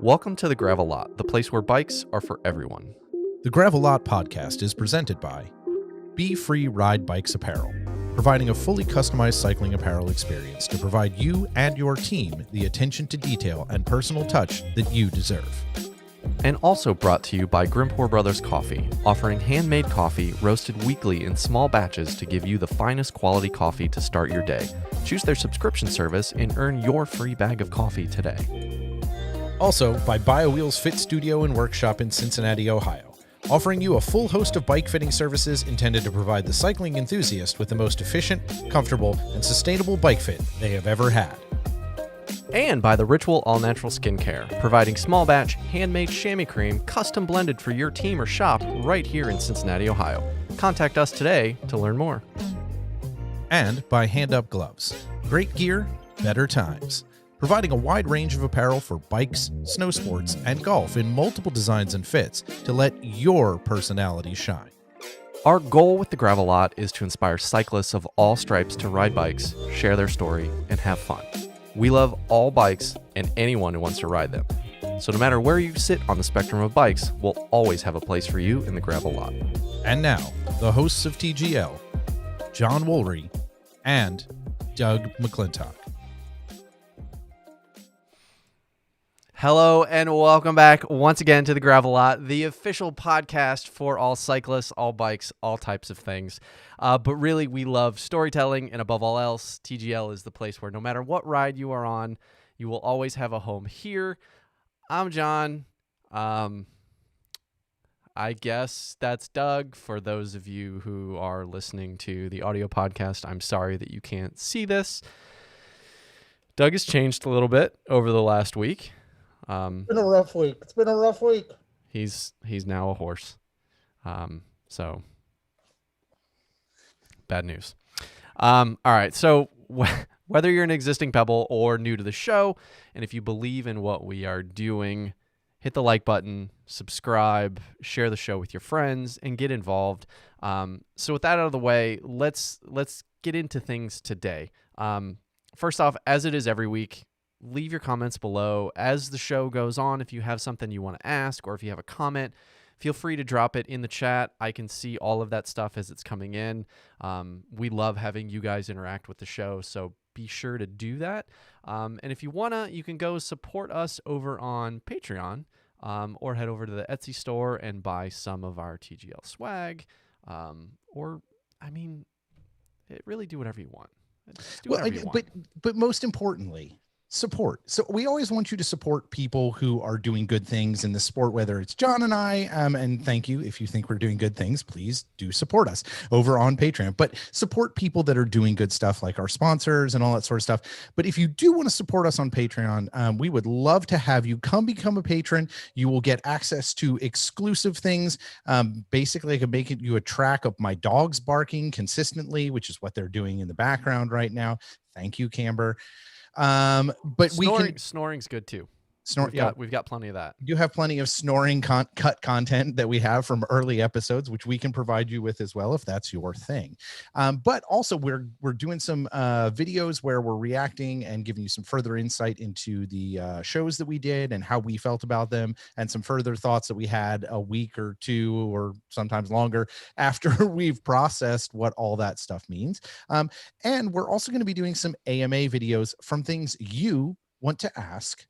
Welcome to the Gravel Lot, the place where bikes are for everyone. The Gravel Lot podcast is presented by Be Free Ride Bikes Apparel, providing a fully customized cycling apparel experience to provide you and your team the attention to detail and personal touch that you deserve. And also brought to you by Grimpour Brothers Coffee, offering handmade coffee roasted weekly in small batches to give you the finest quality coffee to start your day. Choose their subscription service and earn your free bag of coffee today. Also by BioWheels Fit Studio and Workshop in Cincinnati, Ohio, offering you a full host of bike fitting services intended to provide the cycling enthusiast with the most efficient, comfortable, and sustainable bike fit they have ever had. And by the Ritual All Natural Skincare, providing small batch, handmade chamois cream, custom blended for your team or shop right here in Cincinnati, Ohio. Contact us today to learn more. And by Hand Up Gloves. Great gear, better times. Providing a wide range of apparel for bikes, snow sports, and golf in multiple designs and fits to let your personality shine. Our goal with the Gravel Lot is to inspire cyclists of all stripes to ride bikes, share their story, and have fun. We love all bikes and anyone who wants to ride them. So no matter where you sit on the spectrum of bikes, we'll always have a place for you in the Gravel Lot. And now, the hosts of TGL, John Woolry and Doug McClintock. Hello and welcome back once again to the Gravel Lot, the official podcast for all cyclists, all bikes, all types of things. But really, we love storytelling, and above all else, TGL is the place where no matter what ride you are on, you will always have a home here. I'm John. I guess that's Doug. For those of you who are listening to the audio podcast, I'm sorry that you can't see this. Doug has changed a little bit over the last week. It's been a rough week. He's now a horse. So bad news. All right. So whether you're an existing Pebble or new to the show, and if you believe in what we are doing, hit the like button, subscribe, share the show with your friends, and get involved. So with that out of the way, let's get into things today. First off, as it is every week, leave your comments below as the show goes on. If you have something you want to ask or if you have a comment, feel free to drop it in the chat. I can see all of that stuff as it's coming in. We love having you guys interact with the show, so be sure to do that. And if you want to, you can go support us over on Patreon or head over to the Etsy store and buy some of our TGL swag. Really do whatever you want. Just do whatever you want. But most importantly, support. So we always want you to support people who are doing good things in the sport, whether it's John and I, and thank you. If you think we're doing good things, please do support us over on Patreon, but support people that are doing good stuff like our sponsors and all that sort of stuff. But if you do want to support us on Patreon, we would love to have you come become a patron. You will get access to exclusive things. Basically, I can make you a track of my dogs barking consistently, which is what they're doing in the background right now. Thank you, Camber. But snoring's good too. We've got plenty of that. You do have plenty of snoring cut content that we have from early episodes, which we can provide you with as well if that's your thing. But also we're doing some videos where we're reacting and giving you some further insight into the shows that we did and how we felt about them, and some further thoughts that we had a week or two or sometimes longer after we've processed what all that stuff means. And we're also going to be doing some AMA videos from things you want to ask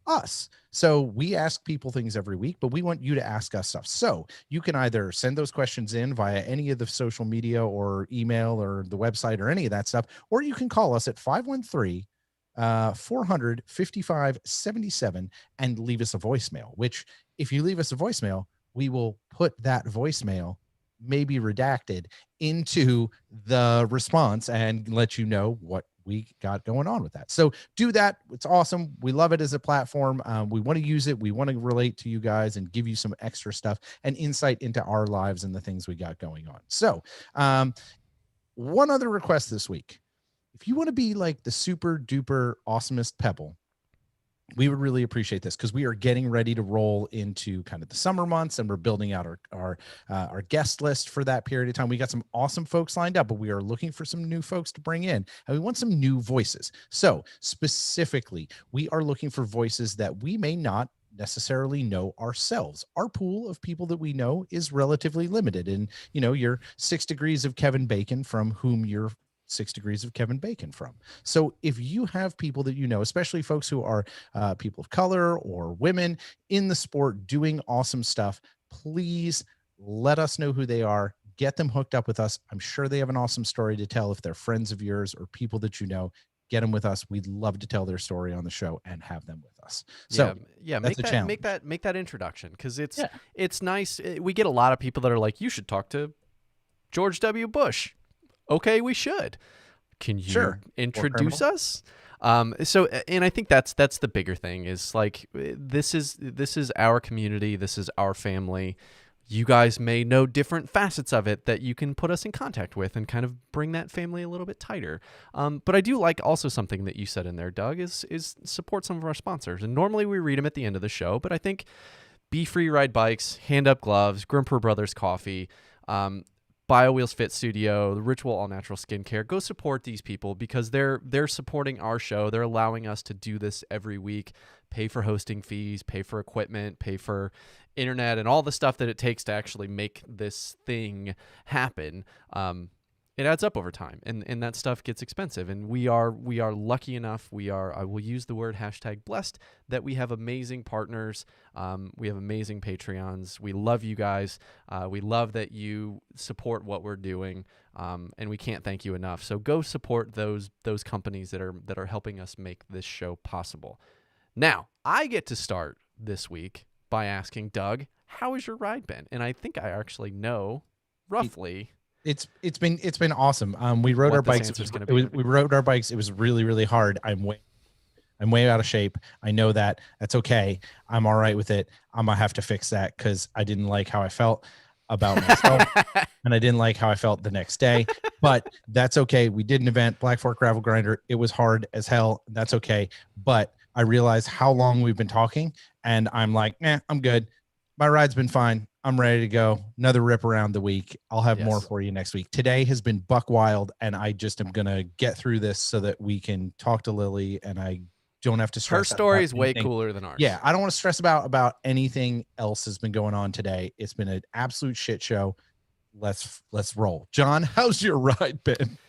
us. So we ask people things every week, but we want you to ask us stuff. So you can either send those questions in via any of the social media or email or the website or any of that stuff, or you can call us at 513-400-5577 and leave us a voicemail, which if you leave us a voicemail, we will put that voicemail, maybe redacted, into the response and let you know what we got going on with that. So do that. It's awesome. We love it as a platform. We want to use it. We want to relate to you guys and give you some extra stuff and insight into our lives and the things we got going on. So one other request this week. If you want to be like the super duper awesomest Pebble, we would really appreciate this, because we are getting ready to roll into kind of the summer months, and we're building out our guest list for that period of time. We got some awesome folks lined up, but we are looking for some new folks to bring in, and we want some new voices. So specifically, we are looking for voices that we may not necessarily know ourselves. Our pool of people that we know is relatively limited. And, you're 6 degrees of Kevin Bacon from whom you're 6 degrees of Kevin Bacon from. So if you have people that especially folks who are people of color or women in the sport doing awesome stuff, please let us know who they are. Get them hooked up with us. I'm sure they have an awesome story to tell. If they're friends of yours or people that get them with us. We'd love to tell their story on the show and have them with us. So yeah, that's make that introduction, because it's nice. We get a lot of people that are like, you should talk to George W. Bush. Okay, we should. Can you introduce us? And I think that's the bigger thing, is like, this is our community. This is our family. You guys may know different facets of it that you can put us in contact with and kind of bring that family a little bit tighter. But I do like also something that you said in there, Doug, is support some of our sponsors. And normally we read them at the end of the show, but I think Be Free Ride Bikes, Hand Up Gloves, Grimper Brothers Coffee, BioWheels Fit Studio, the Ritual All Natural Skincare. Go support these people, because they're supporting our show. They're allowing us to do this every week, pay for hosting fees, pay for equipment, pay for internet, and all the stuff that it takes to actually make this thing happen. It adds up over time, and that stuff gets expensive. And we are lucky enough. I will use the word #blessed, that we have amazing partners. We have amazing Patreons. We love you guys. We love that you support what we're doing. And we can't thank you enough. So go support those companies that are helping us make this show possible. Now, I get to start this week by asking Doug, how has your ride been? And I think I actually know roughly. It's been awesome. We rode our bikes. We rode our bikes. It was really, really hard. I'm way out of shape. I know that. That's okay. I'm all right with it. I'm gonna have to fix that, because I didn't like how I felt about myself and I didn't like how I felt the next day, but that's okay. We did an event, Black Fork Gravel Grinder. It was hard as hell. That's okay. But I realized how long we've been talking, and I'm like, I'm good. My ride's been fine. I'm ready to go. Another rip around the week. I'll have more for you next week. Today has been buck wild, and I just am going to get through this so that we can talk to Lily, and I don't have to stress. Her story is way cooler than ours. Yeah, I don't want to stress about anything else that's been going on today. It's been an absolute shit show. Let's roll. John, how's your ride been?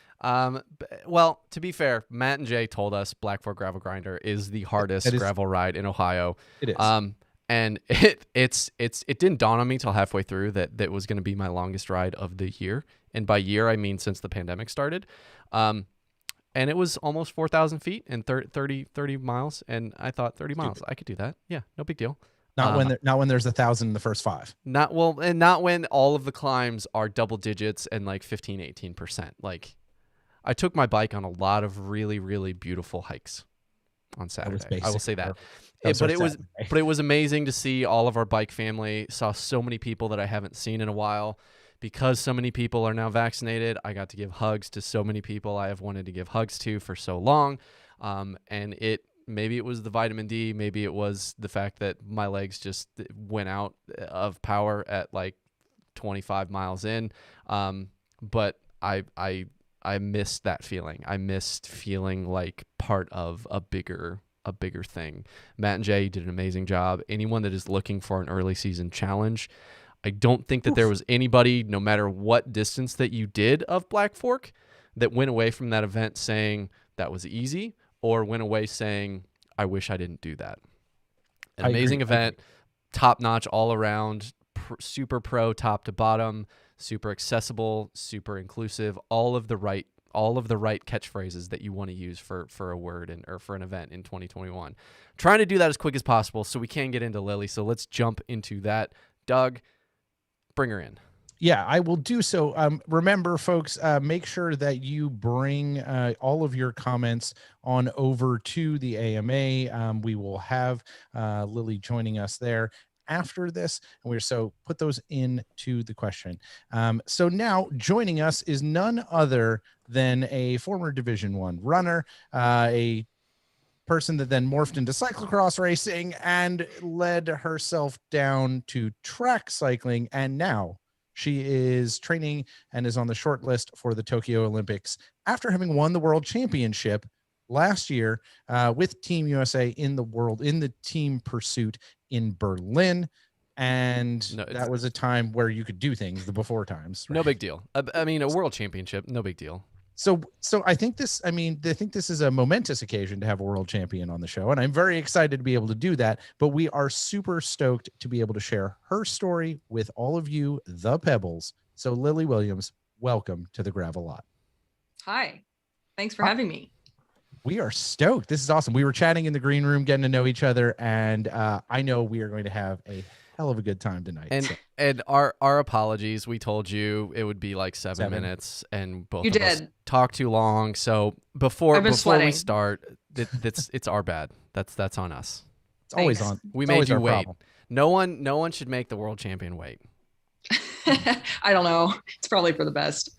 Well, to be fair, Matt and Jay told us Black Fork Gravel Grinder is the hardest gravel ride in Ohio. It is. And it didn't dawn on me till halfway through that was going to be my longest ride of the year. And by year, I mean since the pandemic started. And it was almost 4,000 feet and 30 miles. And I thought 30 miles, I could do that. Yeah, no big deal. Not when there's 1,000 in the first 5. Not when all of the climbs are double digits and like 15, 18%. Like, I took my bike on a lot of really, really beautiful hikes on Saturday. I will say that. But it was amazing to see all of our bike family. Saw so many people that I haven't seen in a while. Because so many people are now vaccinated, I got to give hugs to so many people I have wanted to give hugs to for so long. And maybe it was the vitamin D, maybe it was the fact that my legs just went out of power at like 25 miles in. But I missed that feeling. I missed feeling like part of a bigger thing. Matt and Jay did an amazing job. Anyone that is looking for an early season challenge, I don't think that there was anybody, no matter what distance that you did of Black Fork, that went away from that event saying that was easy, or went away saying, I wish I didn't do that. An amazing event, top notch all around, super pro top to bottom, super accessible, super inclusive, all of the right catchphrases that you want to use for a word or for an event in 2021. Trying to do that as quick as possible so we can get into Lily. So let's jump into that. Doug, bring her in. Yeah, I will do so. Remember, folks, make sure that you bring all of your comments on over to the AMA. We will have Lily joining us there after this, and so put those into the question. So now joining us is none other than a former Division I runner, a person that then morphed into cyclocross racing and led herself down to track cycling, and now she is training and is on the short list for the Tokyo Olympics after having won the world championship last year with Team USA in the team pursuit in Berlin. And that was a time where you could do things the before times. Right? No big deal. I mean, a world championship, no big deal. So I think this is a momentous occasion to have a world champion on the show, and I'm very excited to be able to do that. But we are super stoked to be able to share her story with all of you, the Pebbles. So Lily Williams, welcome to the Gravel Lot. Hi, thanks for having me. We are stoked. This is awesome. We were chatting in the green room, getting to know each other, and I know we are going to have a hell of a good time tonight. And our apologies. We told you it would be like seven minutes, and both of us talked too long. So before we start, it's our bad. That's on us. It's always on. We made you wait. No one should make the world champion wait. I don't know. It's probably for the best.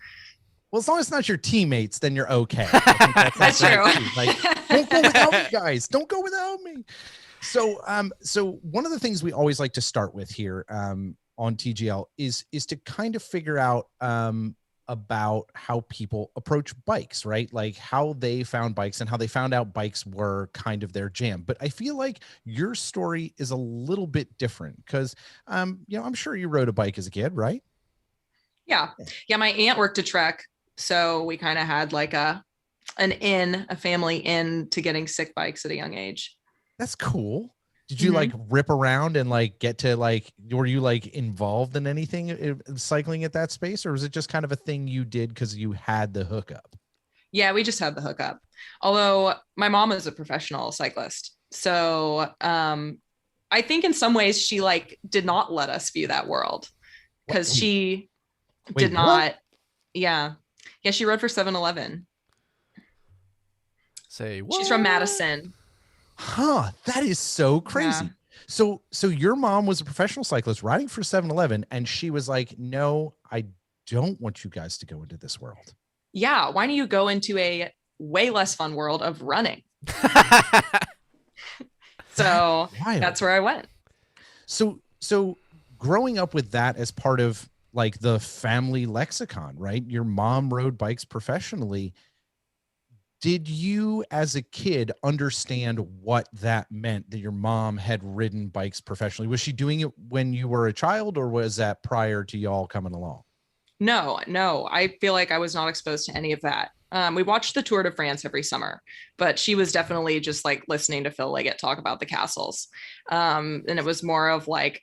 Well, as long as it's not your teammates, then you're okay. I think that's true. Like, don't go without me, guys. Don't go without me. So one of the things we always like to start with here on TGL is to kind of figure out about how people approach bikes, right? Like how they found bikes and how they found out bikes were kind of their jam. But I feel like your story is a little bit different because, I'm sure you rode a bike as a kid, right? Yeah. My aunt worked a Trek, so we kind of had like a family in to getting sick bikes at a young age. That's cool. Did you like rip around and like get to like, were you like involved in anything cycling at that space, or was it just kind of a thing you did because you had the hookup? Yeah, we just had the hookup. Although my mom is a professional cyclist. So I think in some ways she like did not let us view that world because she did not. What? Yeah. She rode for 7-Eleven. Say what? She's from Madison. Huh, that is so crazy. Yeah. So your mom was a professional cyclist riding for 7-Eleven, and she was like, no, I don't want you guys to go into this world. Yeah, why don't you go into a way less fun world of running? So that's where I went. So growing up with that as part of like the family lexicon, right? Your mom rode bikes professionally. Did you as a kid understand what that meant, that your mom had ridden bikes professionally? Was she doing it when you were a child, or was that prior to y'all coming along? No, I feel like I was not exposed to any of that. We watched the Tour de France every summer, but she was definitely just like listening to Phil Liggett talk about the castles. And it was more of like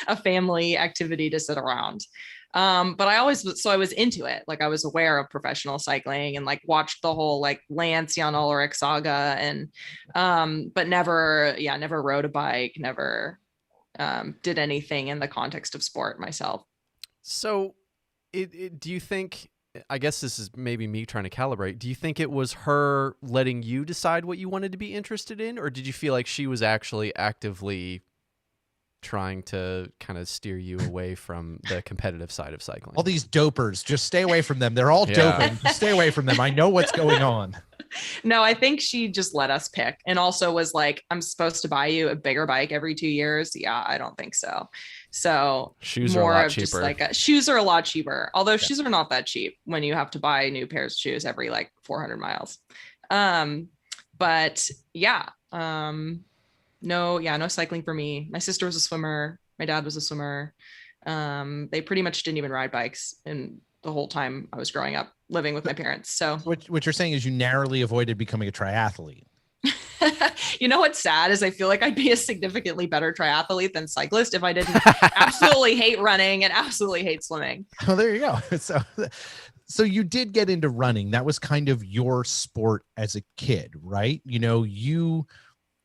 a family activity to sit around. But I was into it. Like I was aware of professional cycling and like watched the whole like Lance Jan Ullrich saga and, but never rode a bike, never did anything in the context of sport myself. So do you think, I guess this is maybe me trying to calibrate, do you think it was her letting you decide what you wanted to be interested in, or did you feel like she was actually actively trying to kind of steer you away from the competitive side of cycling? All these dopers, just stay away from them. They're all doping. Just stay away from them. I know what's going on. No, I think she just let us pick, and also was like, I'm supposed to buy you a bigger bike every 2 years. Yeah, I don't think so. So shoes are a lot cheaper. Just like shoes are a lot cheaper. Although shoes are not that cheap when you have to buy new pairs of shoes every like 400 miles. But yeah, no cycling for me. My sister was a swimmer. My dad was a swimmer. They pretty much didn't even ride bikes in the whole time I was growing up living with my parents. So what you're saying is you narrowly avoided becoming a triathlete. You know what's sad is I feel like I'd be a significantly better triathlete than cyclist if I didn't absolutely hate running and absolutely hate swimming. Oh, there you go. So you did get into running. That was kind of your sport as a kid, right? You know, you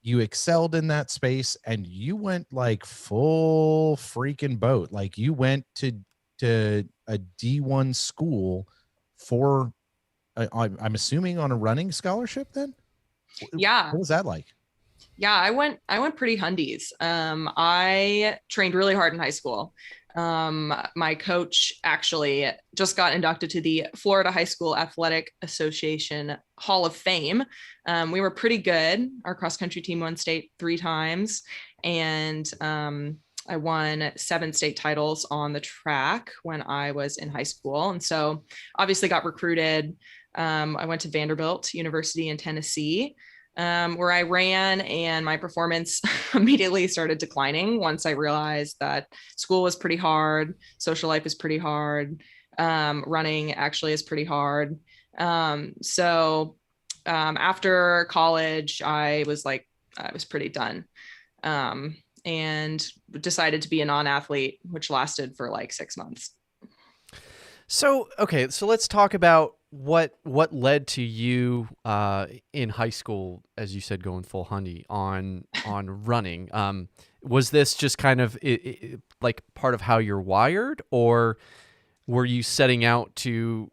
excelled in that space and you went like full freaking boat. Like you went to a D1 school for, I'm assuming on a running scholarship then? Yeah. What was that like? Yeah, I went pretty hundies. I trained really hard in high school. My coach actually just got inducted to the Florida High School Athletic Association Hall of Fame. We were pretty good. Our cross country team won state 3 times, and I won 7 state titles on the track when I was in high school. And so obviously got recruited I went to Vanderbilt University in Tennessee, where I ran, and my performance immediately started declining once I realized that school was pretty hard, social life is pretty hard, running actually is pretty hard. After college, I was pretty done, and decided to be a non-athlete, which lasted for like 6 months. So, okay, so let's talk about what led to you in high school, as you said, going full hundy on running. Was this just kind of like part of how you're wired, or were you setting out to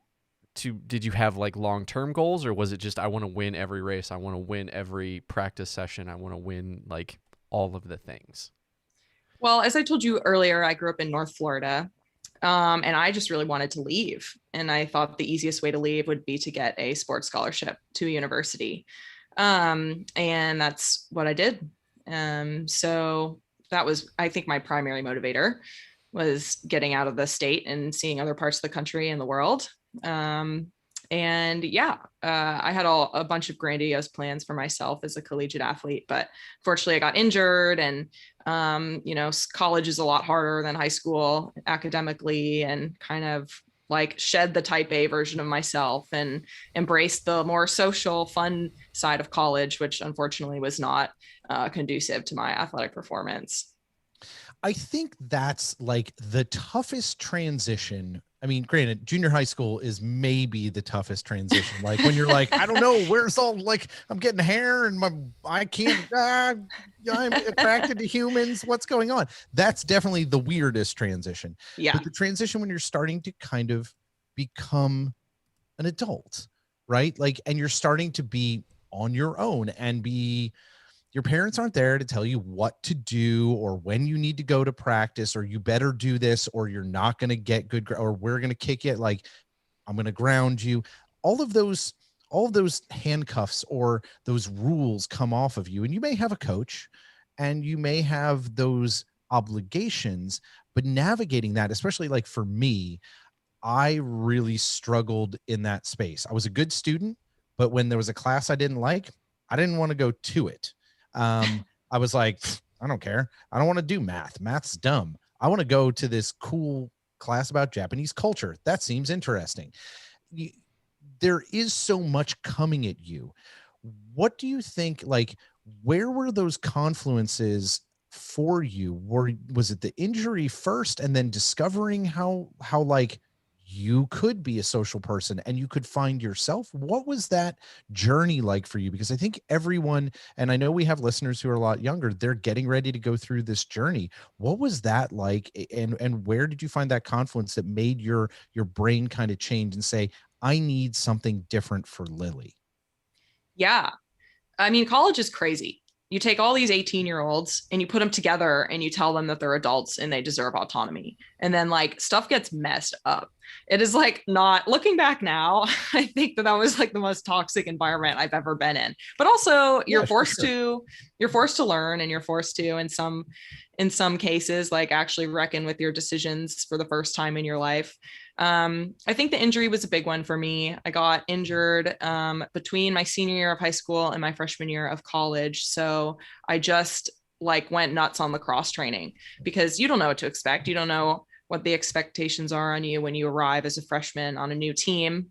did you have like long-term goals, or was it just I want to win every race, I want to win every practice session, I want to win like all of the things? Well, as I told you earlier, I grew up in North Florida. And I just really wanted to leave. And I thought the easiest way to leave would be to get a sports scholarship to a university. And that's what I did. So that was, I think, my primary motivator was getting out of the state and seeing other parts of the country and the world. I had a bunch of grandiose plans for myself as a collegiate athlete, but fortunately I got injured, and college is a lot harder than high school academically, and kind of like shed the type A version of myself and embrace the more social, fun side of college, which unfortunately was not conducive to my athletic performance. I think that's like the toughest transition. I mean, granted, junior high school is maybe the toughest transition. Like when you're like, I don't know, where's all, like, I'm getting hair and I can't, I'm attracted to humans. What's going on? That's definitely the weirdest transition. Yeah. But the transition when you're starting to kind of become an adult, right? Like, and you're starting to be on your own and your parents aren't there to tell you what to do or when you need to go to practice, or you better do this or you're not going to get good, or we're going to kick it. Like, I'm going to ground you. All of those handcuffs or those rules come off of you. And you may have a coach and you may have those obligations, but navigating that, especially like for me, I really struggled in that space. I was a good student, but when there was a class I didn't like, I didn't want to go to it. I was like, I don't care. I don't want to do math. Math's dumb. I want to go to this cool class about Japanese culture. That seems interesting. There is so much coming at you. What do you think, like, where were those confluences for you? Was it the injury first and then discovering how like you could be a social person and you could find yourself? What was that journey like for you? Because I think everyone, and I know we have listeners who are a lot younger, they're getting ready to go through this journey. What was that like? And where did you find that confluence that made your brain kind of change and say, I need something different for Lily? Yeah. I mean, college is crazy. You take all these 18-year-olds and you put them together and you tell them that they're adults and they deserve autonomy. And then like stuff gets messed up. It is like, not looking back now, I think that was like the most toxic environment I've ever been in. But also you're forced to learn, and you're forced to, in some cases, like actually reckon with your decisions for the first time in your life. I think the injury was a big one for me. I got injured between my senior year of high school and my freshman year of college. So I just like went nuts on lacrosse training, because you don't know what to expect. You don't know what the expectations are on you when you arrive as a freshman on a new team.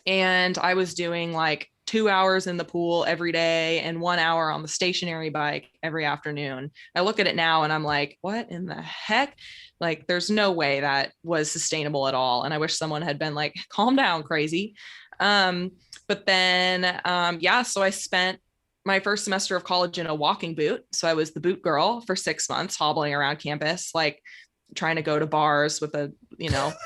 And I was doing like 2 hours in the pool every day and 1 hour on the stationary bike every afternoon. I look at it now and I'm like, what in the heck? Like, there's no way that was sustainable at all. And I wish someone had been like, calm down, crazy. So I spent my first semester of college in a walking boot. So I was the boot girl for 6 months, hobbling around campus, like trying to go to bars with a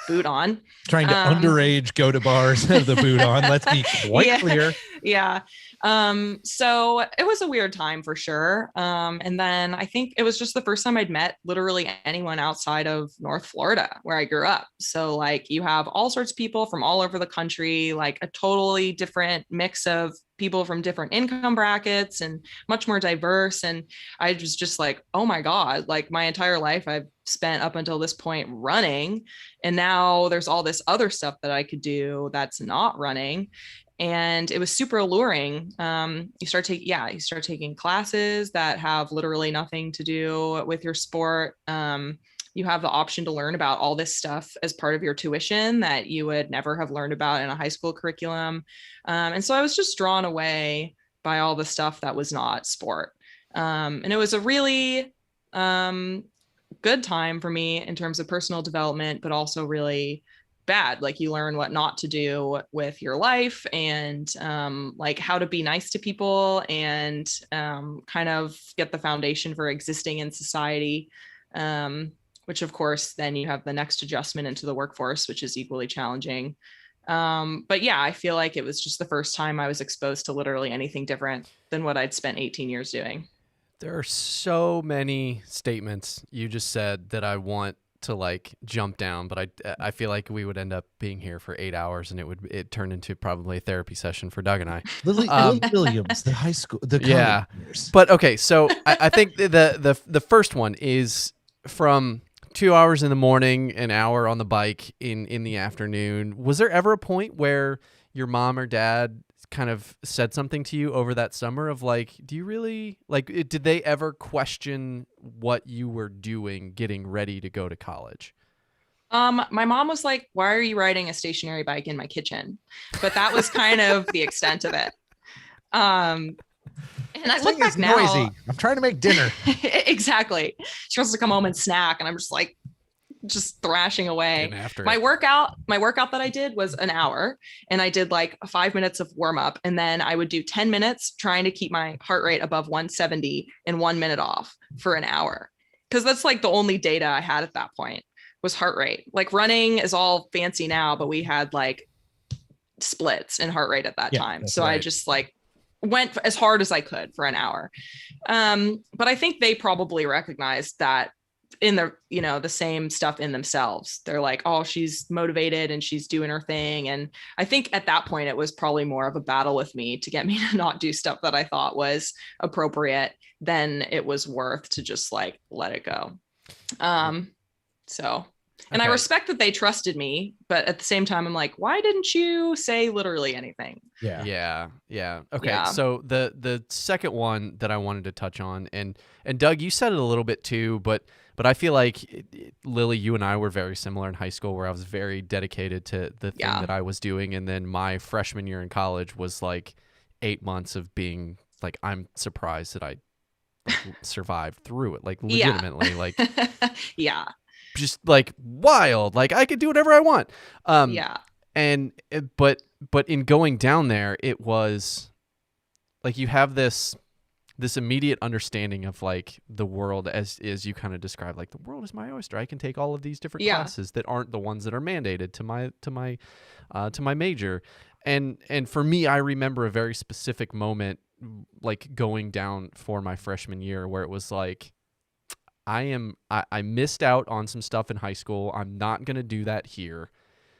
boot on, trying to underage go to bars with the boot on. Let's be quite clear. Yeah. So it was a weird time for sure. And then I think it was just the first time I'd met literally anyone outside of North Florida, where I grew up. So like you have all sorts of people from all over the country, like a totally different mix of people from different income brackets and much more diverse. And I was just like, oh my God, like my entire life I've spent up until this point running, and now there's all this other stuff that I could do that's not running. And it was super alluring. You start taking classes that have literally nothing to do with your sport. You have the option to learn about all this stuff as part of your tuition that you would never have learned about in a high school curriculum. And so I was just drawn away by all the stuff that was not sport. And it was a really good time for me in terms of personal development, but also really bad. Like, you learn what not to do with your life, and like how to be nice to people, and kind of get the foundation for existing in society. Which of course, then you have the next adjustment into the workforce, which is equally challenging. But yeah, I feel like it was just the first time I was exposed to literally anything different than what I'd spent 18 years doing. There are so many statements you just said that I want to like jump down, but I feel like we would end up being here for 8 hours, and it turned into probably a therapy session for Doug and I. Lily Williams, the high school, the yeah. Years. But okay, so I think the first one is from 2 hours in the morning, an hour on the bike in the afternoon. Was there ever a point where your mom or dad kind of said something to you over that summer of like, do you really like, did they ever question what you were doing getting ready to go to college? My mom was like, why are you riding a stationary bike in my kitchen? But that was kind of the extent of it. And I look back now. Noisy. I'm trying to make dinner. Exactly. She wants to come home and snack, and I'm just like, just thrashing away. My workout that I did was an hour, and I did like 5 minutes of warm up, and then I would do 10 minutes trying to keep my heart rate above 170 and 1 minute off for an hour. Cause that's like the only data I had at that point was heart rate. Like, running is all fancy now, but we had like splits in heart rate at that time. So right. I just like went as hard as I could for an hour. But I think they probably recognized that in the, the same stuff in themselves. They're like, oh, she's motivated and she's doing her thing. And I think at that point, it was probably more of a battle with me to get me to not do stuff that I thought was appropriate than it was worth to just like, let it go. And I respect that they trusted me, but at the same time, I'm like, why didn't you say literally anything? Yeah. Okay. Yeah. So the second one that I wanted to touch on, and Doug, you said it a little bit too, but I feel like Lily, you and I were very similar in high school, where I was very dedicated to the thing that I was doing. And then my freshman year in college was like 8 months of being like, I'm surprised that I survived through it. Like, legitimately, like, yeah. Just like wild, like I could do whatever I want. And but in going down there, it was like you have this immediate understanding of like the world as you kind of described, like the world is my oyster. I can take all of these different classes that aren't the ones that are mandated to my major. And for me, I remember a very specific moment, like going down for my freshman year, where it was like, I missed out on some stuff in high school. I'm not going to do that here.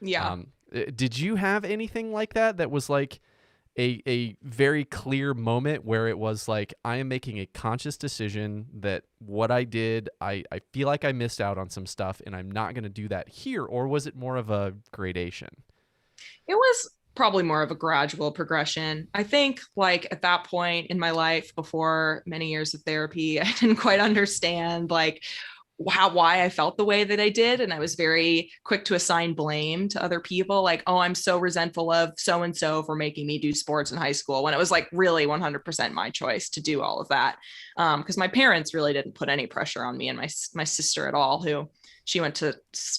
Yeah. Did you have anything like that was like a very clear moment where it was like, I am making a conscious decision that what I did, I feel like I missed out on some stuff and I'm not going to do that here? Or was it more of a gradation? It was probably more of a gradual progression. I think like at that point in my life, before many years of therapy, I didn't quite understand like why I felt the way that I did. And I was very quick to assign blame to other people. Like, oh, I'm so resentful of so-and-so for making me do sports in high school, when it was like really 100% my choice to do all of that. Because my parents really didn't put any pressure on me and my sister at all, who she went to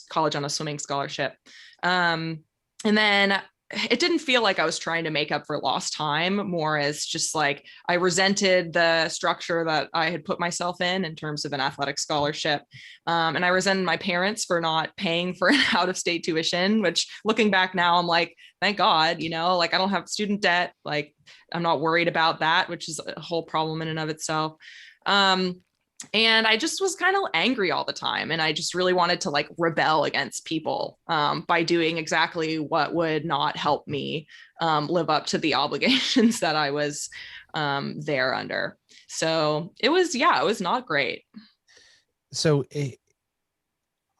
college on a swimming scholarship. And then it didn't feel like I was trying to make up for lost time, more as just like I resented the structure that I had put myself in terms of an athletic scholarship. And I resented my parents for not paying for an out-of-state tuition, which looking back now, I'm like, thank God, like I don't have student debt. Like I'm not worried about that, which is a whole problem in and of itself. And I just was kind of angry all the time. And I just really wanted to like rebel against people by doing exactly what would not help me live up to the obligations that I was there under. So it was not great. So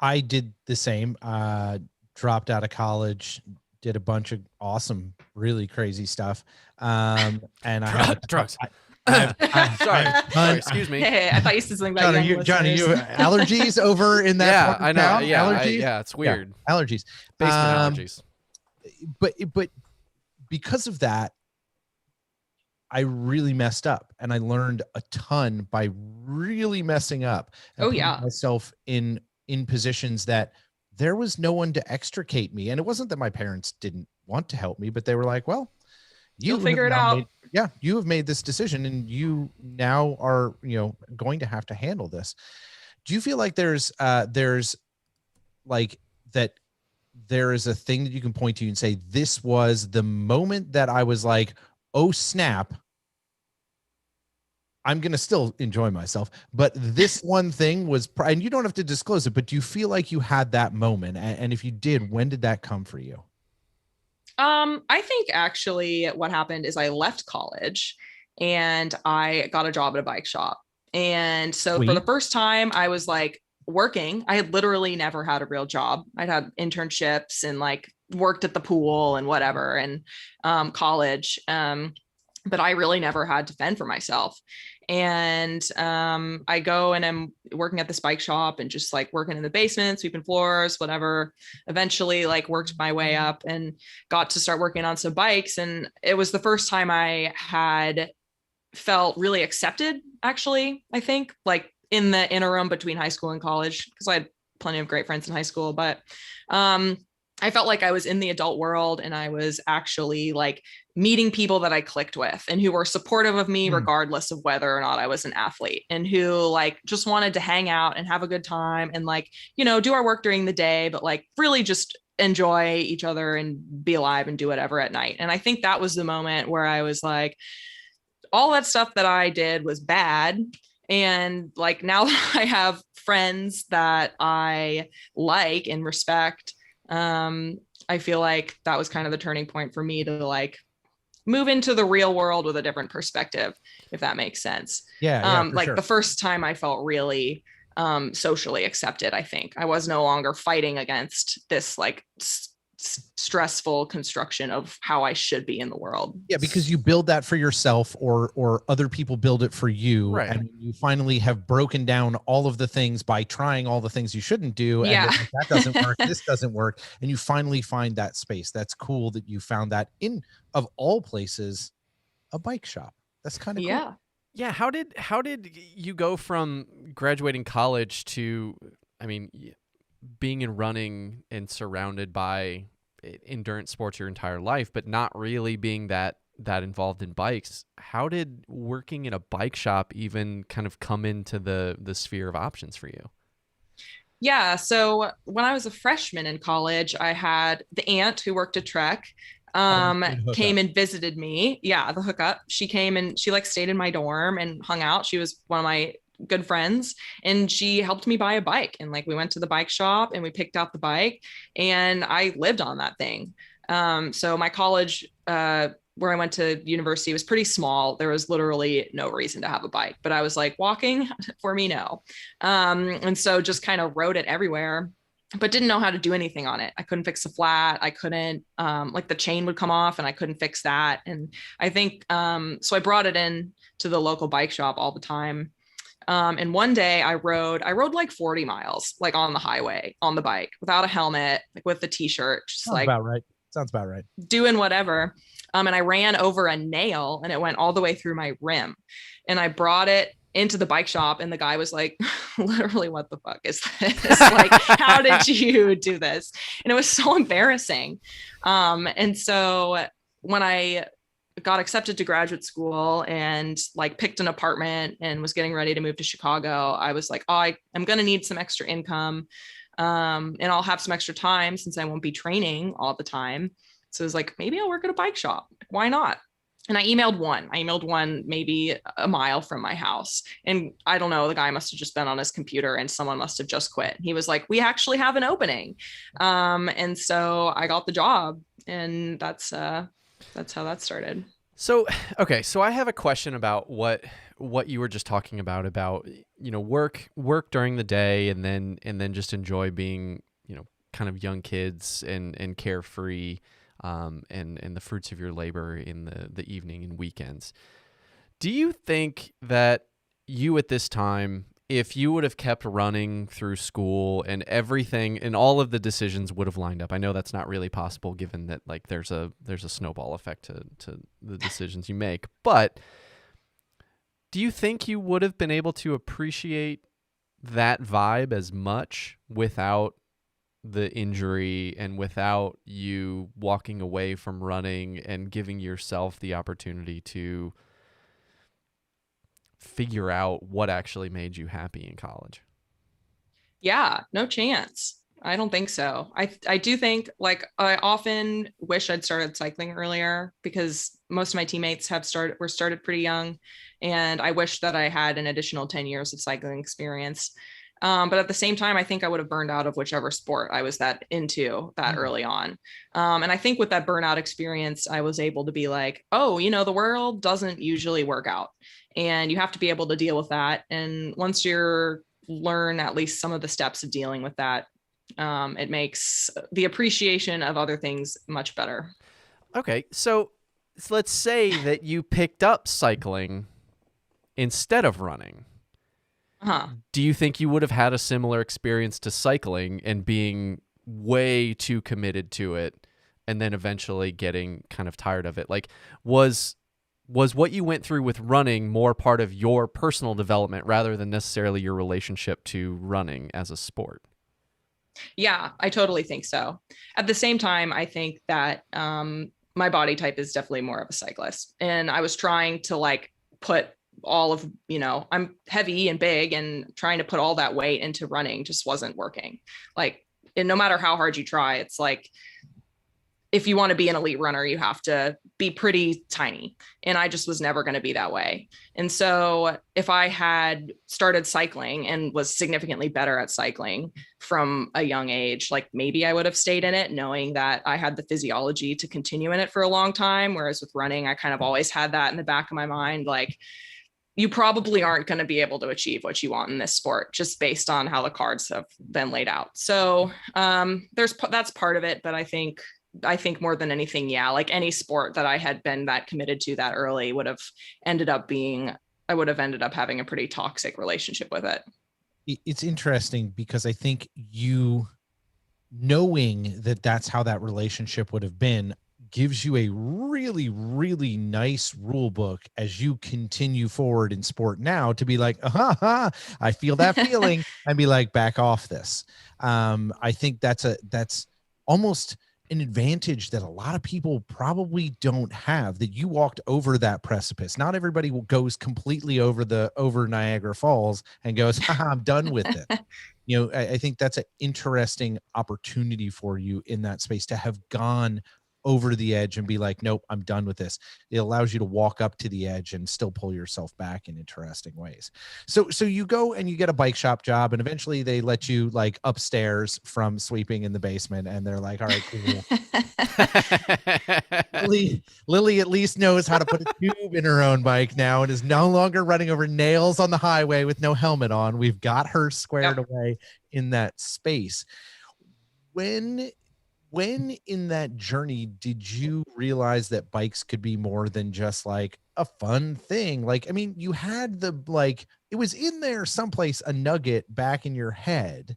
I did the same. Dropped out of college, did a bunch of awesome, really crazy stuff. And I have drugs. Sorry, excuse me. Hey, I thought you said something about John, are you listeners. allergies over in that? Yeah, part of I know. town? Yeah, allergies. it's weird. Yeah, allergies. Basement allergies. But because of that, I really messed up, and I learned a ton by really messing up and putting myself in positions that there was no one to extricate me. And it wasn't that my parents didn't want to help me, but they were like, well, you'll figure it out. You have made this decision, and you now are, going to have to handle this. Do you feel like there's like that there is a thing that you can point to and say, this was the moment that I was like, oh snap, I'm going to still enjoy myself, but this one thing was, and you don't have to disclose it, but do you feel like you had that moment? And if you did, when did that come for you? I think actually what happened is I left college and I got a job at a bike shop. And so for the first time I was like working. I had literally never had a real job. I'd had internships and like worked at the pool and whatever, and college. But I really never had to fend for myself. And I go and I'm working at this bike shop and just like working in the basement, sweeping floors, whatever. Eventually like worked my way up and got to start working on some bikes. And it was the first time I had felt really accepted, actually, I think, like in the interim between high school and college, because I had plenty of great friends in high school. But I felt like I was in the adult world and I was actually like meeting people that I clicked with and who were supportive of me, regardless of whether or not I was an athlete, and who like just wanted to hang out and have a good time and like, do our work during the day, but like really just enjoy each other and be alive and do whatever at night. And I think that was the moment where I was like, all that stuff that I did was bad. And like, now that I have friends that I like and respect, I feel like that was kind of the turning point for me to like move into the real world with a different perspective, if that makes sense. Like sure. The first time I felt really socially accepted, I think I was no longer fighting against this like stressful construction of how I should be in the world. Yeah, because you build that for yourself, or other people build it for you, right. And you finally have broken down all of the things by trying all the things you shouldn't do, and that doesn't work, this doesn't work, and you finally find that space. That's cool that you found that in, of all places, a bike shop. That's kind of cool. Yeah. How did you go from graduating college to, I mean, being in running and surrounded by endurance sports your entire life, but not really being that involved in bikes? How did working in a bike shop even kind of come into the sphere of options for you? Yeah. So when I was a freshman in college, I had the aunt who worked at Trek came and visited me. Yeah, the hookup. She came and she like stayed in my dorm and hung out. She was one of my good friends, and she helped me buy a bike. And like we went to the bike shop and we picked out the bike, and I lived on that thing. So my college, where I went to university, was pretty small. There was literally no reason to have a bike, but I was like, walking for me, no. And so just kind of rode it everywhere, but didn't know how to do anything on it. I couldn't fix the flat. I couldn't, like the chain would come off and I couldn't fix that. And I think, so I brought it in to the local bike shop all the time. And one day I rode like 40 miles, like on the highway, on the bike, without a helmet, like with the t-shirt, just Sounds about right. Sounds about right. Doing whatever. And I ran over a nail and it went all the way through my rim, and I brought it into the bike shop, and the guy was like, literally, what the fuck is this? Like, how did you do this? And it was so embarrassing. And so when I got accepted to graduate school and like picked an apartment and was getting ready to move to Chicago, I was like, oh, I'm going to need some extra income. And I'll have some extra time since I won't be training all the time. So it was like, maybe I'll work at a bike shop. Why not? And I emailed one maybe a mile from my house. And I don't know, the guy must have just been on his computer and someone must have just quit. He was like, we actually have an opening. And so I got the job, and that's how that started. So, okay. So I have a question about what what you were just talking about, work during the day and then just enjoy being, kind of young kids and carefree, and the fruits of your labor in the evening and weekends. Do you think that you at this time, if you would have kept running through school and everything and all of the decisions would have lined up? I know that's not really possible given that like there's a snowball effect to the decisions you make, but do you think you would have been able to appreciate that vibe as much without the injury and without you walking away from running and giving yourself the opportunity to figure out what actually made you happy in college? Yeah, no chance. I don't think so. I do think, like, I often wish I'd started cycling earlier because most of my teammates were started pretty young, and I wish that I had an additional 10 years of cycling experience. But at the same time, I think I would have burned out of whichever sport I was into early on. And I think with that burnout experience, I was able to be like, oh, the world doesn't usually work out, and you have to be able to deal with that. And once you learn at least some of the steps of dealing with that, it makes the appreciation of other things much better. Okay, so let's say that you picked up cycling instead of running. Do you think you would have had a similar experience to cycling and being way too committed to it and then eventually getting kind of tired of it? Like, was what you went through with running more part of your personal development rather than necessarily your relationship to running as a sport? Yeah, I totally think so. At the same time, I think that my body type is definitely more of a cyclist. And I was trying to like put all of, I'm heavy and big, and trying to put all that weight into running just wasn't working. Like, and no matter how hard you try, it's like, if you want to be an elite runner, you have to be pretty tiny. And I just was never going to be that way. And so if I had started cycling and was significantly better at cycling from a young age, like maybe I would have stayed in it knowing that I had the physiology to continue in it for a long time. Whereas with running, I kind of always had that in the back of my mind. Like, you probably aren't going to be able to achieve what you want in this sport just based on how the cards have been laid out. So that's part of it. But I think more than anything, yeah, like any sport that I had been that committed to that early I would have ended up having a pretty toxic relationship with it. It's interesting because I think you knowing that that's how that relationship would have been gives you a really, really nice rule book as you continue forward in sport now to be like, I feel that feeling, and be like, back off this. I think that's almost an advantage that a lot of people probably don't have, that you walked over that precipice. Not everybody goes completely over Niagara Falls and goes, I'm done with it. I think that's an interesting opportunity for you in that space to have gone over the edge and be like, nope, I'm done with this. It allows you to walk up to the edge and still pull yourself back in interesting ways. So you go and you get a bike shop job, and eventually they let you like upstairs from sweeping in the basement, and they're like, all right, cool. Lily at least knows how to put a tube in her own bike now and is no longer running over nails on the highway with no helmet on. We've got her squared away in that space. When in that journey did you realize that bikes could be more than just like a fun thing? Like, I mean, you had it was in there someplace, a nugget back in your head,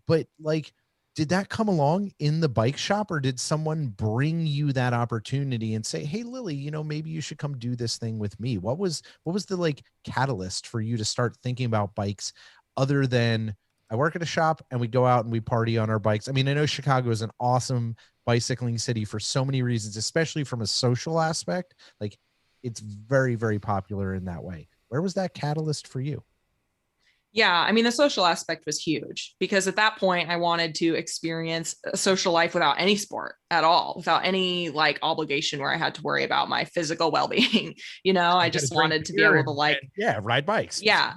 but like, did that come along in the bike shop, or did someone bring you that opportunity and say, hey, Lily, maybe you should come do this thing with me? What was the like catalyst for you to start thinking about bikes other than, I work at a shop and we go out and we party on our bikes? I mean, I know Chicago is an awesome bicycling city for so many reasons, especially from a social aspect. Like, it's very, very popular in that way. Where was that catalyst for you? Yeah, I mean, the social aspect was huge because at that point I wanted to experience a social life without any sport at all, without any like obligation where I had to worry about my physical well-being. I just wanted to be able to ride bikes. Yeah.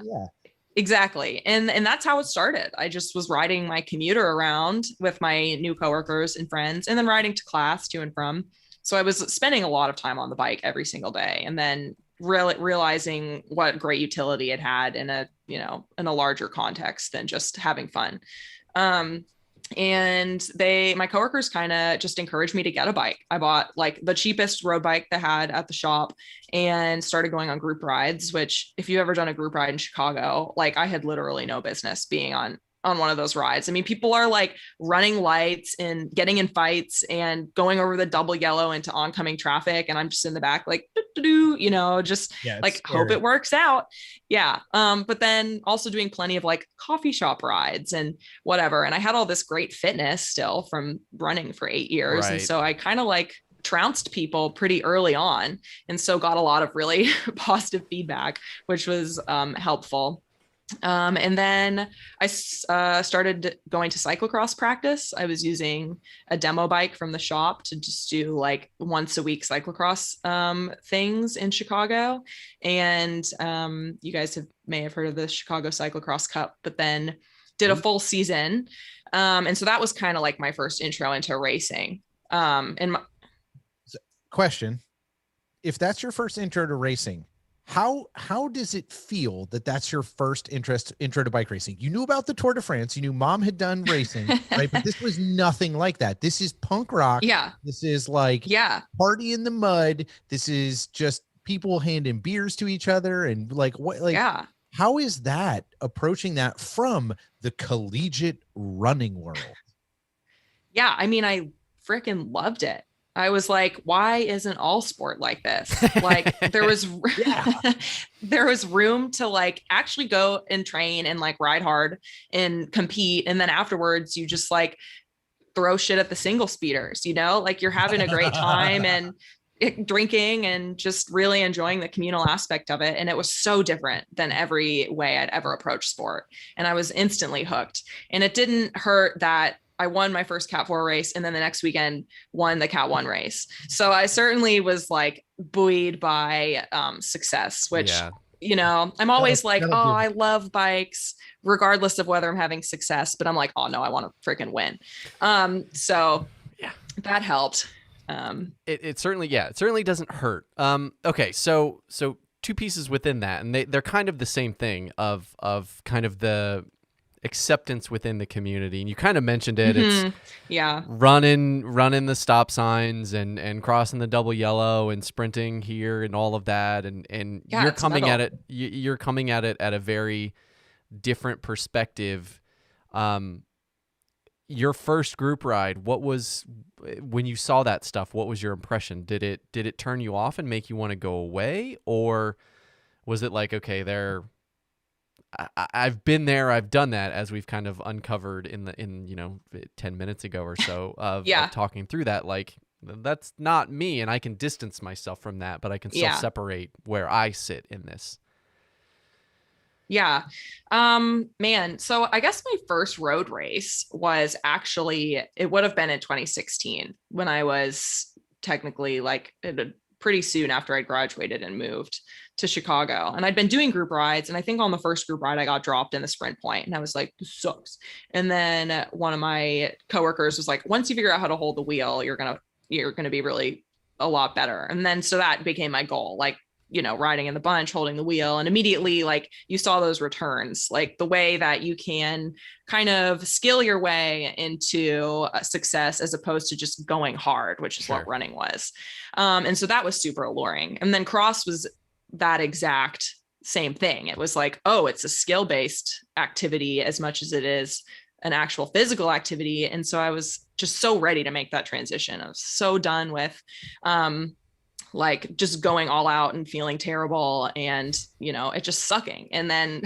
Exactly. And that's how it started. I just was riding my commuter around with my new coworkers and friends, and then riding to class to and from. So I was spending a lot of time on the bike every single day. And then really realizing what great utility it had in a, you know, in a larger context than just having fun. And my coworkers kind of just encouraged me to get a bike. I bought like the cheapest road bike they had at the shop and started going on group rides, which if you've ever done a group ride in Chicago, like I had literally no business being on one of those rides. I mean, people are like running lights and getting in fights and going over the double yellow into oncoming traffic. And I'm just in the back, like, you know, just like scary. Hope it works out. Yeah. But then also doing plenty of like coffee shop rides and whatever. And I had all this great fitness still from running for 8 years. Right. And so I kind of like trounced people pretty early on. And so got a lot of really positive feedback, which was helpful. And then I started going to cyclocross practice. I was using a demo bike from the shop to just do like once a week cyclocross things in Chicago. And you guys may have heard of the Chicago Cyclocross Cup, but then did a full season. And so that was kind of like my first intro into racing. Question: if that's your first intro to racing, how does it feel that that's your first intro to bike racing? You knew about the Tour de France, you knew mom had done racing, right? But this was nothing like that. This is punk rock. Yeah. This is like party in the mud. This is just people handing beers to each other and like what, like, how is that approaching that from the collegiate running world? Yeah. I mean, I freaking loved it. I was like, why isn't all sport like this? Like there was, there was room to like actually go and train and like ride hard and compete. And then afterwards you just like throw shit at the single speeders, you know, like you're having a great time and drinking and just really enjoying the communal aspect of it. And it was so different than every way I'd ever approached sport. And I was instantly hooked. And it didn't hurt that I won my first Cat 4 race and then the next weekend won the Cat 1 race. So I certainly was like buoyed by success, which, you know, I'm always like, oh, I love bikes regardless of whether I'm having success, but I'm like, oh no, I want to freaking win. So that helped. It certainly doesn't hurt. Okay. So two pieces within that, and they're kind of the same thing of kind of the acceptance within the community. And you kind of mentioned it. It's running the stop signs and crossing the double yellow and sprinting here and all of that. And you're coming at it, you're coming at it at a very different perspective. Your first group ride, what was, when you saw that stuff, what was your impression? Did it turn you off and make you want to go away? Or was it like, okay, I've been there, I've done that, as we've kind of uncovered in 10 minutes ago or so of talking through that, like that's not me and I can distance myself from that, but I can still separate where I sit in this. Yeah. Man. So I guess my first road race was actually, it would have been in 2016 when I was technically like pretty soon after I graduated and moved to Chicago. And I'd been doing group rides. And I think on the first group ride, I got dropped in the sprint point and I was like, this sucks. And then one of my coworkers was like, once you figure out how to hold the wheel, you're going to be really a lot better. And then, so that became my goal, like, you know, riding in the bunch, holding the wheel. And immediately, like you saw those returns, like the way that you can kind of skill your way into success as opposed to just going hard, which is what running was. And so that was super alluring. And then cross was that exact same thing. It was like, oh, it's a skill-based activity as much as it is an actual physical activity. And so I was just so ready to make that transition. I was so done with, like just going all out and feeling terrible and, you know, it just sucking. And then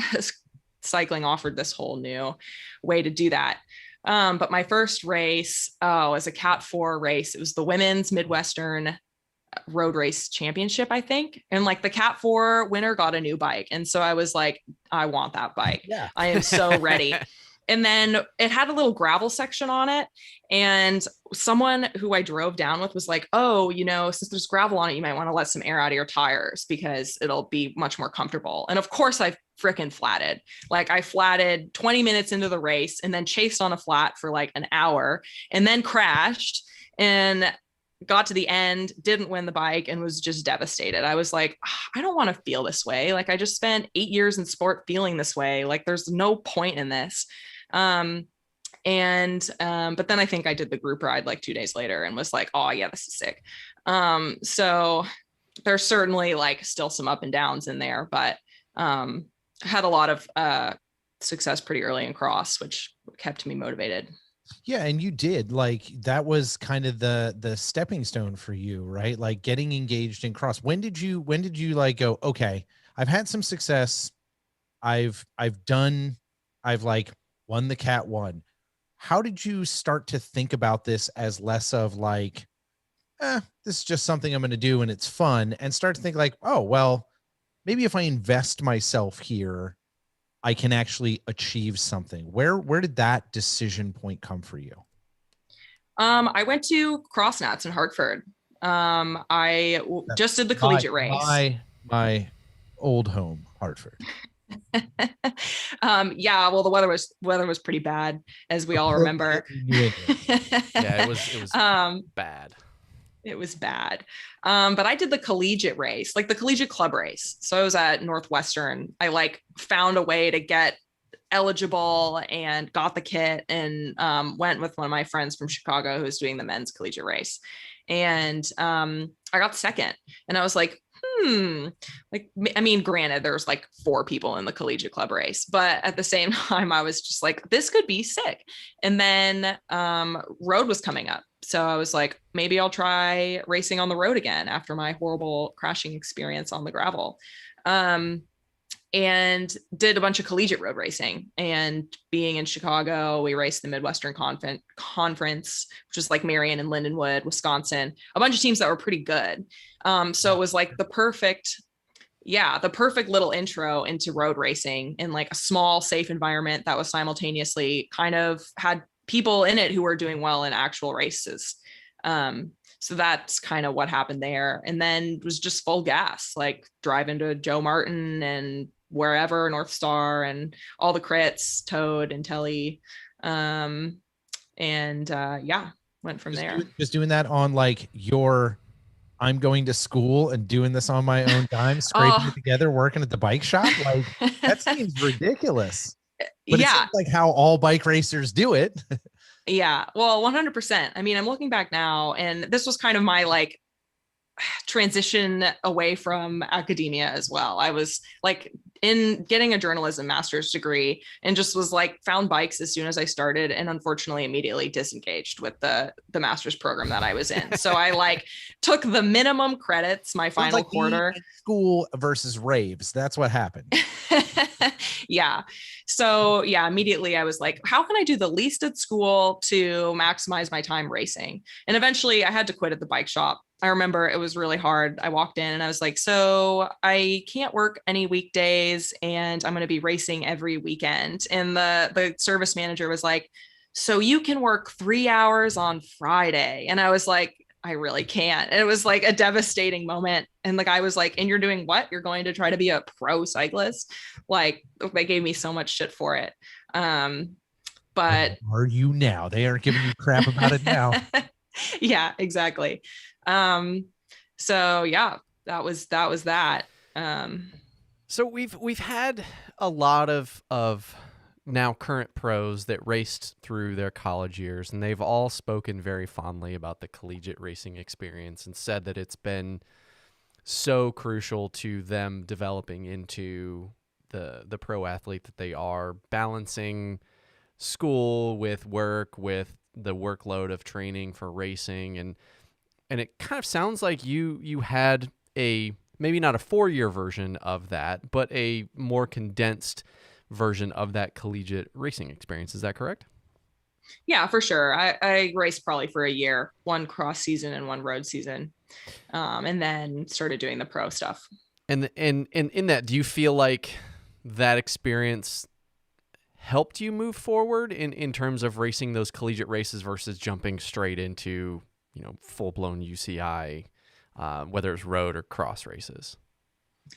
cycling offered this whole new way to do that. But my first race, was a Cat 4 race. It was the Women's Midwestern Road Race Championship, I think. And like the Cat 4 winner got a new bike. And so I was like, I want that bike. Yeah. I am so ready. And then it had a little gravel section on it. And someone who I drove down with was like, oh, you know, since there's gravel on it, you might want to let some air out of your tires because it'll be much more comfortable. And of course I freaking flatted. Like I flatted 20 minutes into the race and then chased on a flat for like an hour and then crashed. And got to the end, didn't win the bike, and was just devastated. I was like, I don't want to feel this way. Like, I just spent 8 years in sport feeling this way. Like, there's no point in this. But then I think I did the group ride like 2 days later and was like, oh yeah, this is sick. So there's certainly like still some up and downs in there, but had a lot of success pretty early in cross, which kept me motivated. Yeah, and you did, like, that was kind of the stepping stone for you, right? Like getting engaged in cross. When did you like go, okay, I've had some success. I've like won the Cat 1. How did you start to think about this as less of like, this is just something I'm going to do and it's fun, and start to think like, oh, well, maybe if I invest myself here, I can actually achieve something? Where did that decision point come for you? I went to Crossnats in Hartford. I just did the collegiate race. My old home, Hartford. Yeah, well, the weather was pretty bad, as we all remember. Yeah, it was bad. It was bad. But I did the collegiate race, like the collegiate club race. So I was at Northwestern. I like found a way to get eligible and got the kit, and went with one of my friends from Chicago who was doing the men's collegiate race. And I got second, and I was like, like, I mean, granted, there's like 4 people in the collegiate club race, but at the same time, I was just like, this could be sick. And then road was coming up. So I was like, maybe I'll try racing on the road again after my horrible crashing experience on the gravel. And did a bunch of collegiate road racing. And being in Chicago, we raced the Midwestern Conference, which is like Marion and Lindenwood, Wisconsin, a bunch of teams that were pretty good. So it was like the perfect little intro into road racing in like a small, safe environment that was simultaneously kind of had people in it who were doing well in actual races. So that's kind of what happened there. And then it was just full gas, like driving to Joe Martin and wherever, North Star and all the crits, Toad and Telly. Went from there. Just doing that on like your, I'm going to school and doing this on my own time, scraping it together, working at the bike shop. Like, that seems ridiculous. But it seems like how all bike racers do it. Yeah, well, 100%. I mean, I'm looking back now, and this was kind of my like transition away from academia as well. I was like in getting a journalism master's degree, and just was like found bikes as soon as I started, and unfortunately immediately disengaged with the master's program that I was in. So I like took the minimum credits my final quarter. School versus raves. That's what happened. Yeah. So yeah, immediately I was like, how can I do the least at school to maximize my time racing? And eventually I had to quit at the bike shop. I remember it was really hard. I walked in and I was like, so I can't work any weekdays, and I'm going to be racing every weekend. And the service manager was like, so you can work 3 hours on Friday. And I was like, I really can't. And it was like a devastating moment. And the guy was like, and you're doing what? You're going to try to be a pro cyclist? Like, they gave me so much shit for it. But are you now? They aren't giving you crap about it now. Yeah, exactly. So yeah, that was that. So we've had a lot of now current pros that raced through their college years, and they've all spoken very fondly about the collegiate racing experience and said that it's been so crucial to them developing into the pro athlete that they are, balancing school with work, with the workload of training for racing. And it kind of sounds like you had a, maybe not a 4-year version of that, but a more condensed version of that collegiate racing experience. Is that correct? Yeah, for sure. I raced probably for a year, one cross season and one road season, and then started doing the pro stuff. And in that, do you feel like that experience helped you move forward in terms of racing those collegiate races versus jumping straight into, full-blown UCI, whether it's road or cross races?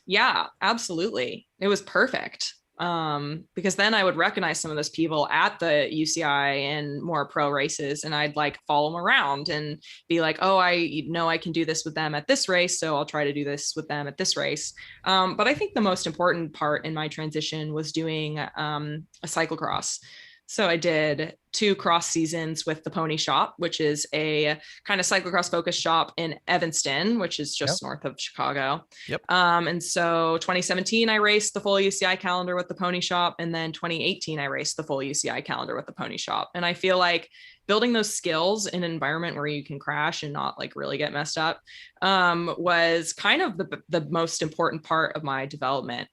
Yeah, absolutely. It was perfect. Because then I would recognize some of those people at the UCI and more pro races, and I'd like follow them around and be like, oh, I know I can do this with them at this race, so I'll try to do this with them at this race. But I think the most important part in my transition was doing a cyclocross. So I did 2 cross seasons with the Pony Shop, which is a kind of cyclocross focused shop in Evanston, which is just north of Chicago. Yep. And so 2017, I raced the full UCI calendar with the Pony Shop. And then 2018, I raced the full UCI calendar with the Pony Shop. And I feel like building those skills in an environment where you can crash and not like really get messed up was kind of the most important part of my development.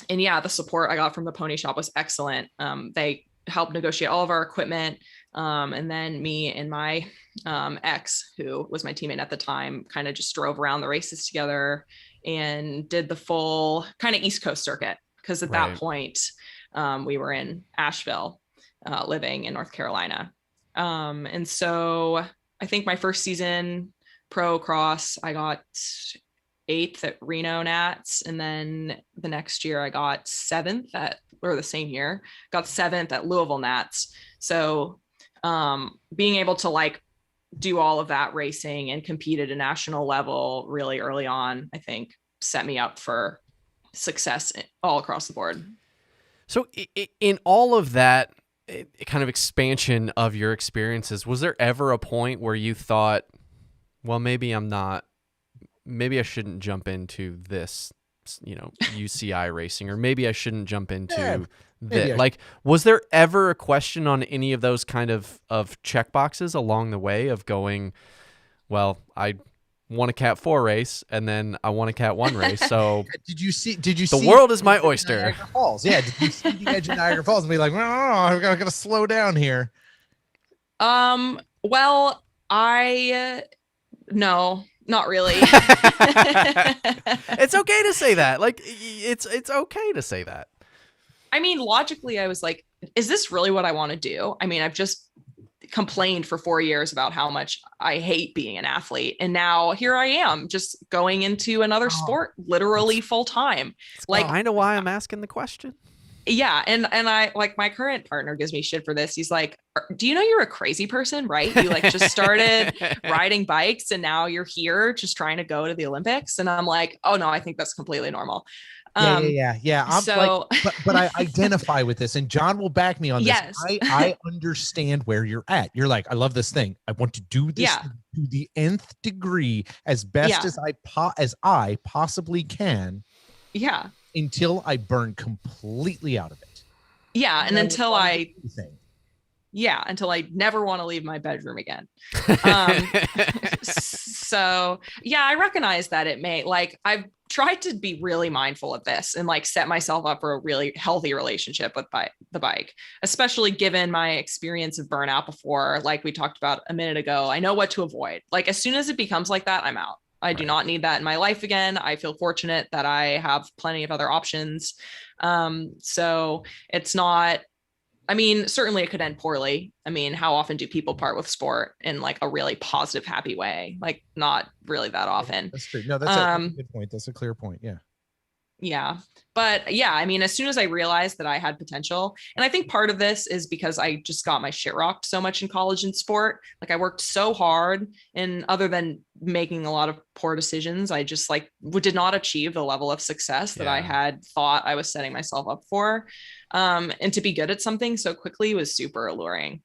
And yeah, the support I got from the Pony Shop was excellent. They helped negotiate all of our equipment. And then me and my ex, who was my teammate at the time, kind of just drove around the races together and did the full kind of East Coast circuit. Because at that point, we were in Asheville, living in North Carolina. And so I think my first season pro cross, I got 8th at Reno Nats, and then the next year I got 7th or the same year, got 7th at Louisville Nats. So being able to like do all of that racing and compete at a national level really early on, I think set me up for success all across the board. So in all of that kind of expansion of your experiences, was there ever a point where you thought, well, maybe I shouldn't jump into this, UCI racing, or maybe I shouldn't jump into this? Like, was there ever a question on any of those kind of check boxes along the way of going, well, I won a Cat 4 race and then I won a Cat 1 race. So did you see the world is my oyster. Niagara Falls? Yeah. Did you see the edge of Niagara Falls and be like, no, I've got to slow down here? Well, no. Not really. It's okay to say that. Like, it's okay to say that. I mean, logically, I was like, is this really what I want to do? I mean, I've just complained for 4 years about how much I hate being an athlete. And now here I am just going into another sport literally full time. Like, kind of why I'm asking the question. Yeah. And I like, my current partner gives me shit for this. He's like, do you know you're a crazy person, right? You like just started riding bikes and now you're here just trying to go to the Olympics. And I'm like, oh no, I think that's completely normal. Yeah. I'm so, but I identify with this, and John will back me on this. Yes. I understand where you're at. You're like, I love this thing. I want to do this to the nth degree as best as I possibly can. Yeah. Until I burn completely out of it. Yeah. And until I never want to leave my bedroom again. So yeah, I recognize that it may, like, I've tried to be really mindful of this and like set myself up for a really healthy relationship with the bike, especially given my experience of burnout before. Like we talked about a minute ago, I know what to avoid. Like as soon as it becomes like that, I'm out. I do not need that in my life again. I feel fortunate that I have plenty of other options. So it's not, I mean, certainly it could end poorly. I mean, how often do people part with sport in like a really positive, happy way? Like not really that often. That's true. No, that's a good point. That's a clear point. Yeah. Yeah. But yeah, I mean, as soon as I realized that I had potential, and I think part of this is because I just got my shit rocked so much in college and sport. Like I worked so hard, and other than making a lot of poor decisions, I just like did not achieve the level of success that I had thought I was setting myself up for. And to be good at something so quickly was super alluring.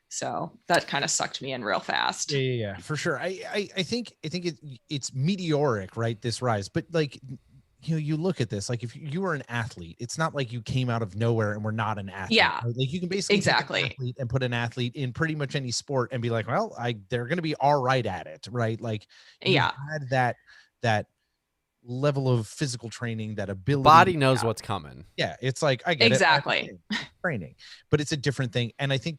So that kind of sucked me in real fast. Yeah, for sure. I think it's meteoric, right? This rise, but like, you know, you look at this, like if you were an athlete, it's not like you came out of nowhere and were not an athlete. Yeah. Right? Like you can basically take an athlete and put an athlete in pretty much any sport and be like, well, they're going to be all right at it. Right. Like you had that level of physical training, that ability. Body knows what's coming. Yeah. It's like, I get exactly training, but it's a different thing. And I think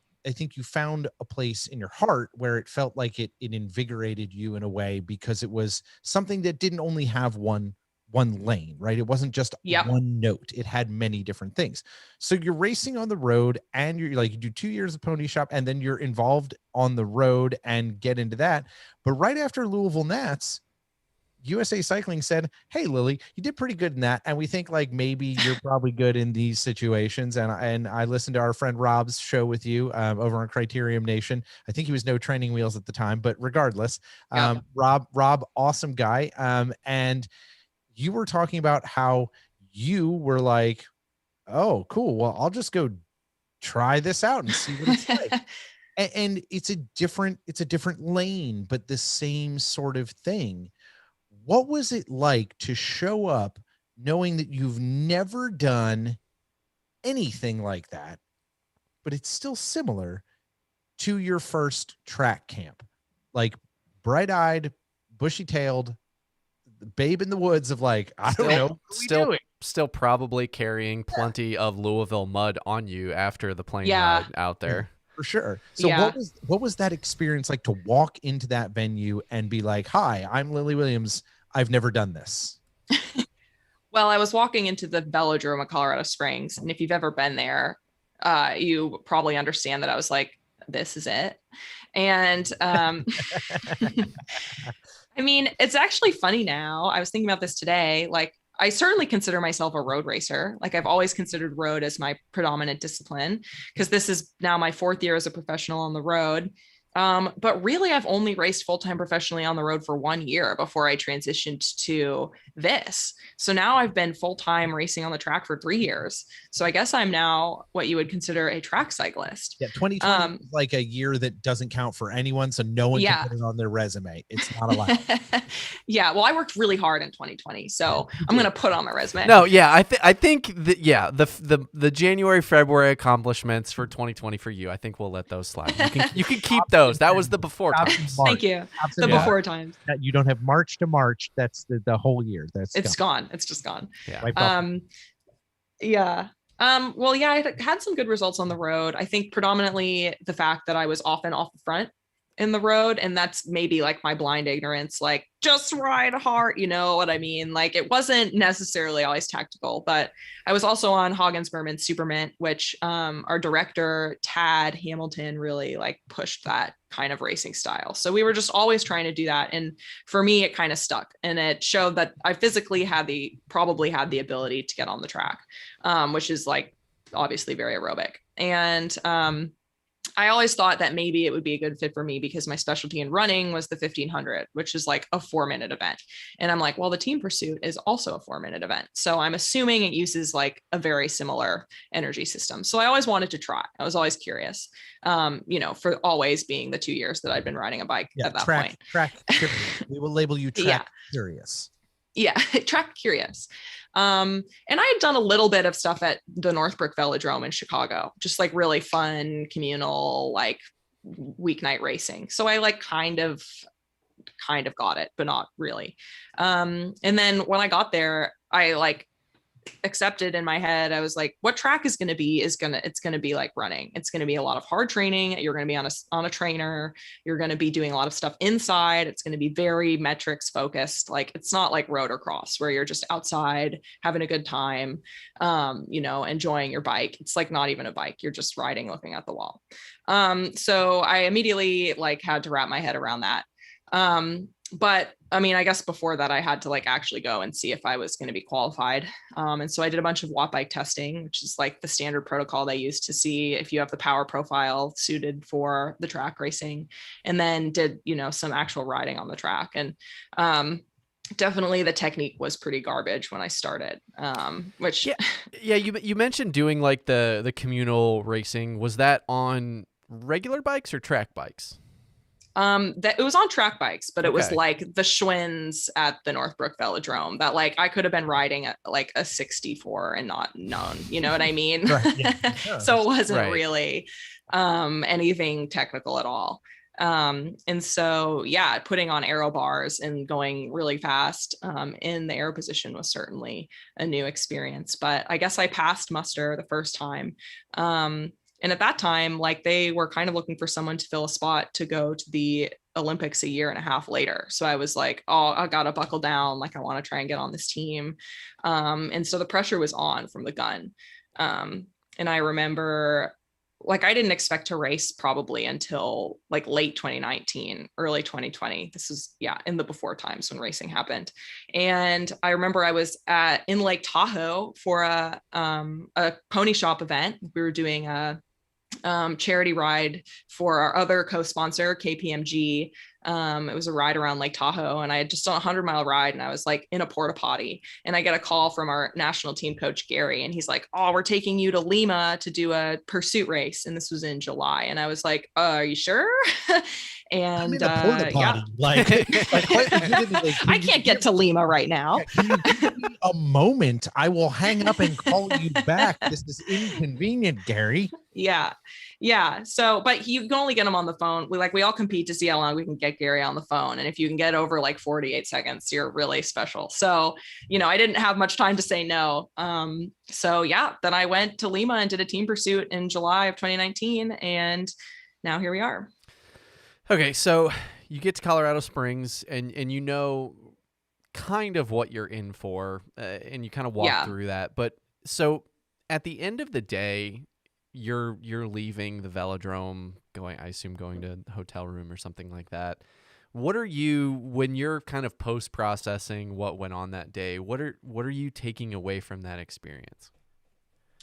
you found a place in your heart where it felt like it invigorated you in a way, because it was something that didn't only have one lane, right? It wasn't just one note. It had many different things. So you're racing on the road, and you're like, you do 2 years of Pony Shop, and then you're involved on the road and get into that. But right after Louisville Nats, USA Cycling said, "Hey, Lily, you did pretty good in that, and we think like maybe you're probably good in these situations." And I listened to our friend Rob's show with you over on Criterium Nation. I think he was no training wheels at the time, but regardless, Rob, awesome guy. And you were talking about how you were like, "Oh, cool. Well, I'll just go try this out and see what it's like." And it's a different lane, but the same sort of thing. What was it like to show up knowing that you've never done anything like that, but it's still similar to your first track camp? Like bright-eyed, bushy-tailed, babe in the woods of like, I don't know. Still probably carrying plenty of Louisville mud on you after the plane ride out there. For sure. So what was that experience like to walk into that venue and be like, "Hi, I'm Lily Williams. I've never done this"? Well, I was walking into the velodrome of Colorado Springs, and if you've ever been there, you probably understand that I was like, "This is it." And I mean, it's actually funny now. I was thinking about this today. Like, I certainly consider myself a road racer. Like, I've always considered road as my predominant discipline because this is now my 4th year as a professional on the road. But really, I've only raced full-time professionally on the road for 1 year before I transitioned to this. So now I've been full-time racing on the track for 3 years. So I guess I'm now what you would consider a track cyclist. Yeah, 2020 is like a year that doesn't count for anyone, so no one can put it on their resume. It's not allowed. Yeah, well, I worked really hard in 2020, so I'm gonna put on my resume. No, yeah, I think that the January February accomplishments for 2020 for you, I think we'll let those slide. You can keep those. That was the before times. Thank you. Absolutely. The before times. You don't have March to March. That's the whole year. It's gone. It's just gone. Yeah. Yeah. Well, yeah, I had some good results on the road. I think predominantly the fact that I was often off the front in the road, and that's maybe like my blind ignorance, like just ride hard, you know what I mean? Like, it wasn't necessarily always tactical, but I was also on Hagens Berman Supermint, which our director Tad Hamilton really like pushed that kind of racing style. So we were just always trying to do that, and for me it kind of stuck, and it showed that I physically probably had the ability to get on the track, which is like obviously very aerobic. And I always thought that maybe it would be a good fit for me because my specialty in running was the 1500, which is like a 4-minute event. And I'm like, well, the team pursuit is also a 4-minute event. So I'm assuming it uses like a very similar energy system. So I always wanted to try. I was always curious, for always being the 2 years that I'd been riding a bike at that point. Track curious. We will label you track curious. Yeah, track curious. And I had done a little bit of stuff at the Northbrook Velodrome in Chicago, just like really fun communal, like weeknight racing. So I like kind of got it, but not really. And then when I got there, I like accepted in my head, I was like, what track is going to be it's going to be like running. It's going to be a lot of hard training. You're going to be on a trainer. You're going to be doing a lot of stuff inside. It's going to be very metrics focused. Like, it's not like road or cross where you're just outside having a good time, enjoying your bike. It's like not even a bike. You're just riding, looking at the wall. So I immediately like had to wrap my head around that. But I mean, I guess before that I had to like actually go and see if I was going to be qualified. And so I did a bunch of watt bike testing, which is like the standard protocol they use to see if you have the power profile suited for the track racing, and then did, some actual riding on the track. And, definitely the technique was pretty garbage when I started, which you mentioned doing like the communal racing. Was that on regular bikes or track bikes? That it was on track bikes, but it was like the Schwinn's at the Northbrook Velodrome that like I could have been riding at like a 64 and not known, you know what I mean? Right, yeah. So it wasn't really anything technical at all. And so, putting on aero bars and going really fast in the aero position was certainly a new experience, but I guess I passed muster the first time. And at that time, like, they were kind of looking for someone to fill a spot to go to the Olympics a year and a half later. So I was like, oh, I got to buckle down. Like, I want to try and get on this team. And so the pressure was on from the gun. And I remember like I didn't expect to race probably until like late 2019, early 2020. This is in the before times when racing happened. And I remember I was in Lake Tahoe for a pony shop event. We were doing a charity ride for our other co-sponsor, KPMG. It was a ride around Lake Tahoe, and I had just done a 100-mile ride, and I was like in a porta potty, and I get a call from our national team coach, Gary, and he's like, "Oh, we're taking you to Lima to do a pursuit race." And this was in July. And I was like, "Are you sure?" And I'm in a porta potty. I can't get to Lima right now. Can you give me a moment? I will hang up and call you back. This is inconvenient, Gary. Yeah. So, but you can only get him on the phone. We all compete to see how long we can get Gary on the phone. And if you can get over like 48 seconds, you're really special. So, I didn't have much time to say no. Then I went to Lima and did a team pursuit in July of 2019. And now here we are. Okay. So you get to Colorado Springs and kind of what you're in for, and you kind of walk through that. But so at the end of the day, you're leaving the velodrome, going to the hotel room or something like that. What are you, when you're kind of post-processing what went on that day, what are you taking away from that experience?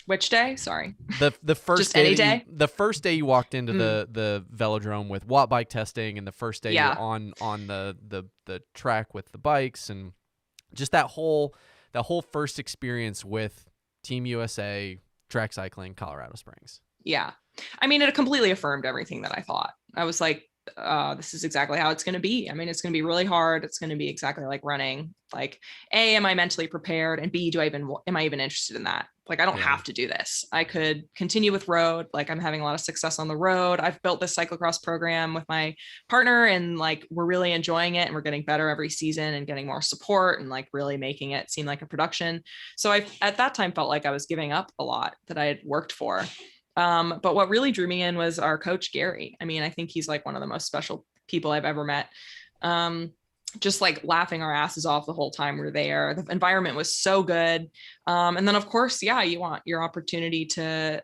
Which day? Sorry. The first Just day, any day? the first day you walked into the velodrome with watt bike testing, and the first day you're on the track with the bikes, and just that whole first experience with Team USA track cycling, Colorado Springs. Yeah. I mean, it completely affirmed everything that I thought. I was like, this is exactly how it's going to be. I mean, it's going to be really hard. It's going to be exactly like running. Like, A, am I mentally prepared? And B, am I even interested in that? Like, I don't have to do this. I could continue with road. Like, I'm having a lot of success on the road. I've built this cyclocross program with my partner, and like, we're really enjoying it, and we're getting better every season and getting more support and like really making it seem like a production. So I, at that time, felt like I was giving up a lot that I had worked for. But what really drew me in was our coach, Gary. I mean, I think he's like one of the most special people I've ever met. Just like laughing our asses off the whole time we're there. The environment was so good. And then of course, you want your opportunity to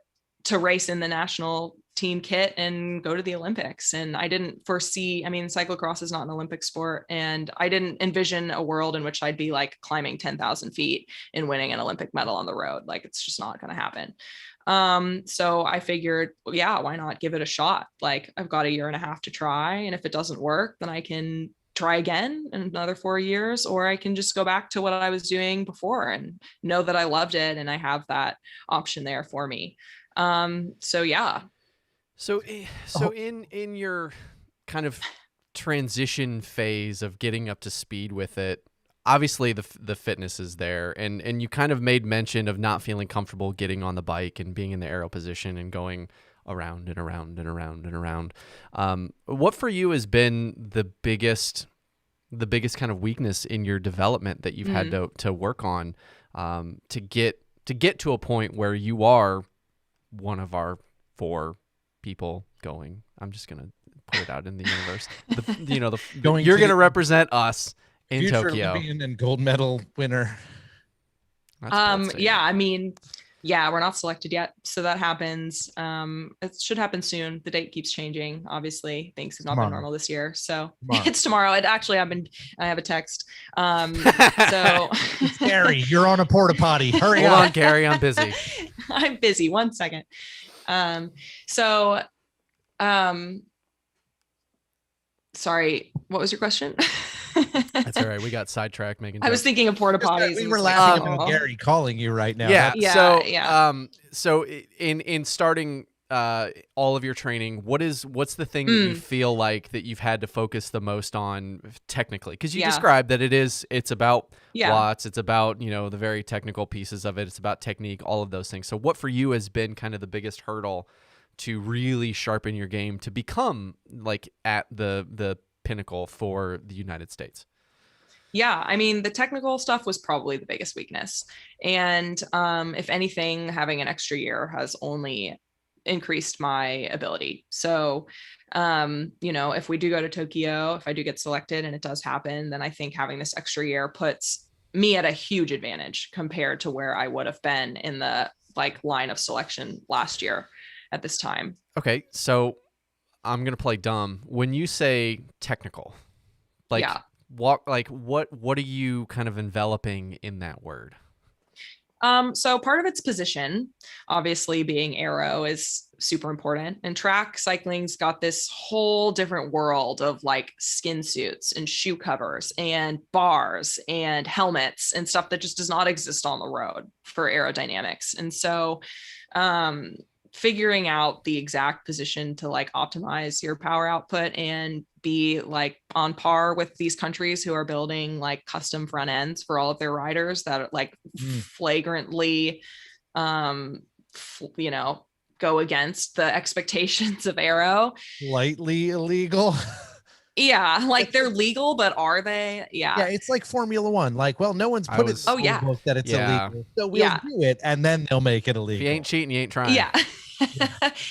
race in the national team kit and go to the Olympics. And I didn't foresee, I mean, cyclocross is not an Olympic sport. And I didn't envision a world in which I'd be like climbing 10,000 feet and winning an Olympic medal on the road. Like, it's just not going to happen. So I figured, why not give it a shot? Like, I've got a year and a half to try. And if it doesn't work, then I can try again in another 4 years, or I can just go back to what I was doing before and know that I loved it. And I have that option there for me. So in your kind of transition phase of getting up to speed with it, obviously the fitness is there, and you kind of made mention of not feeling comfortable getting on the bike and being in the aero position and going around and around and around and around. What for you has been the biggest kind of weakness in your development that you've had to work on, to get to a point where you are one of our 4 people going? I'm just gonna put it out in the universe. You're gonna represent us in future Tokyo. Olympian and gold medal winner. I mean, we're not selected yet, so that happens. It should happen soon. The date keeps changing. Obviously, things have not been normal this year, so it's tomorrow. It actually happened. I have a text. So Gary, you're on a porta potty. Hurry Hold up. on, Gary. I'm busy. I'm busy. 1 second. Sorry, what was your question? That's all right. We got sidetracked making jokes. I was thinking of porta potties. We were laughing about Gary calling you right now. So in starting all of your training, what's the thing that you feel like that you've had to focus the most on technically? Because you described that it's about watts, it's about the very technical pieces of it, it's about technique, all of those things. So what for you has been kind of the biggest hurdle to really sharpen your game to become like at the pinnacle for the United States? I mean, the technical stuff was probably the biggest weakness. And if anything, having an extra year has only increased my ability. So, if we do go to Tokyo, if I do get selected and it does happen, then I think having this extra year puts me at a huge advantage compared to where I would have been in the line of selection last year. at this time. Okay, so I'm gonna play dumb. When you say technical, like Yeah. what are you kind of enveloping in that word? So part of its position, obviously being aero, is super important. And track cycling's got this whole different world of like skin suits and shoe covers and bars and helmets and stuff that just does not exist on the road for aerodynamics. And so figuring out the exact position to like optimize your power output and be like on par with these countries who are building like custom front ends for all of their riders that are like flagrantly you know, go against the expectations of aero. Lightly illegal. Yeah, like they're legal, but are they? Yeah. Yeah, it's like Formula One. Like, well, no one's put it in the book that it's illegal, so we'll do it, and then they'll make it illegal. If you ain't cheating, you ain't trying. Yeah.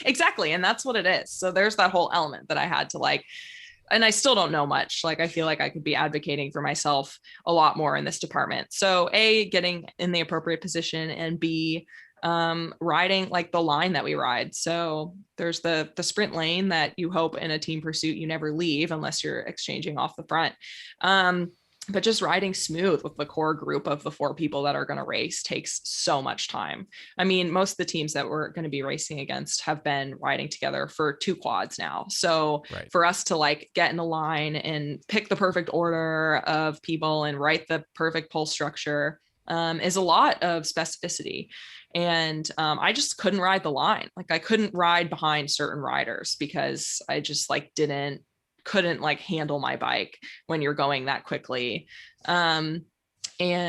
Exactly. And that's what it is. So there's that whole element that I had to like, and I still don't know much. Like, I feel like I could be advocating for myself a lot more in this department. So A, getting in the appropriate position, and B, riding like the line that we ride. So there's the sprint lane that you hope in a team pursuit you never leave unless you're exchanging off the front. But just riding smooth with the core group of the 4 people that are going to race takes so much time. I mean, most of the teams that we're going to be racing against have been riding together for 2 quads now. So for us to like get in a line and pick the perfect order of people and write the perfect pull structure is a lot of specificity. And I just couldn't ride the line. Like, I couldn't ride behind certain riders because I just like couldn't like handle my bike when you're going that quickly. Yeah, I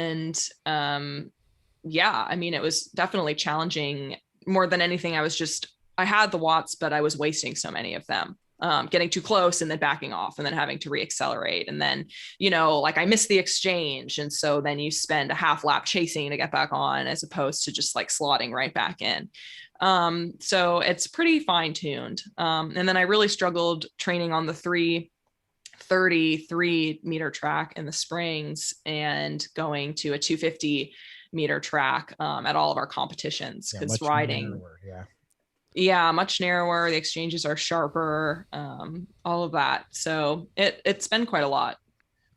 mean, it was definitely challenging. More than anything, I had the watts, but I was wasting so many of them. Getting too close and then backing off and then having to reaccelerate. And then, you know, like I missed the exchange. And so then you spend a half lap chasing to get back on as opposed to just like slotting right back in. So it's pretty fine tuned. And then I really struggled training on the 333 meter track in the springs and going to a 250 meter track at all of our competitions, because riding much narrower, the exchanges are sharper, all of that. So it's been quite a lot.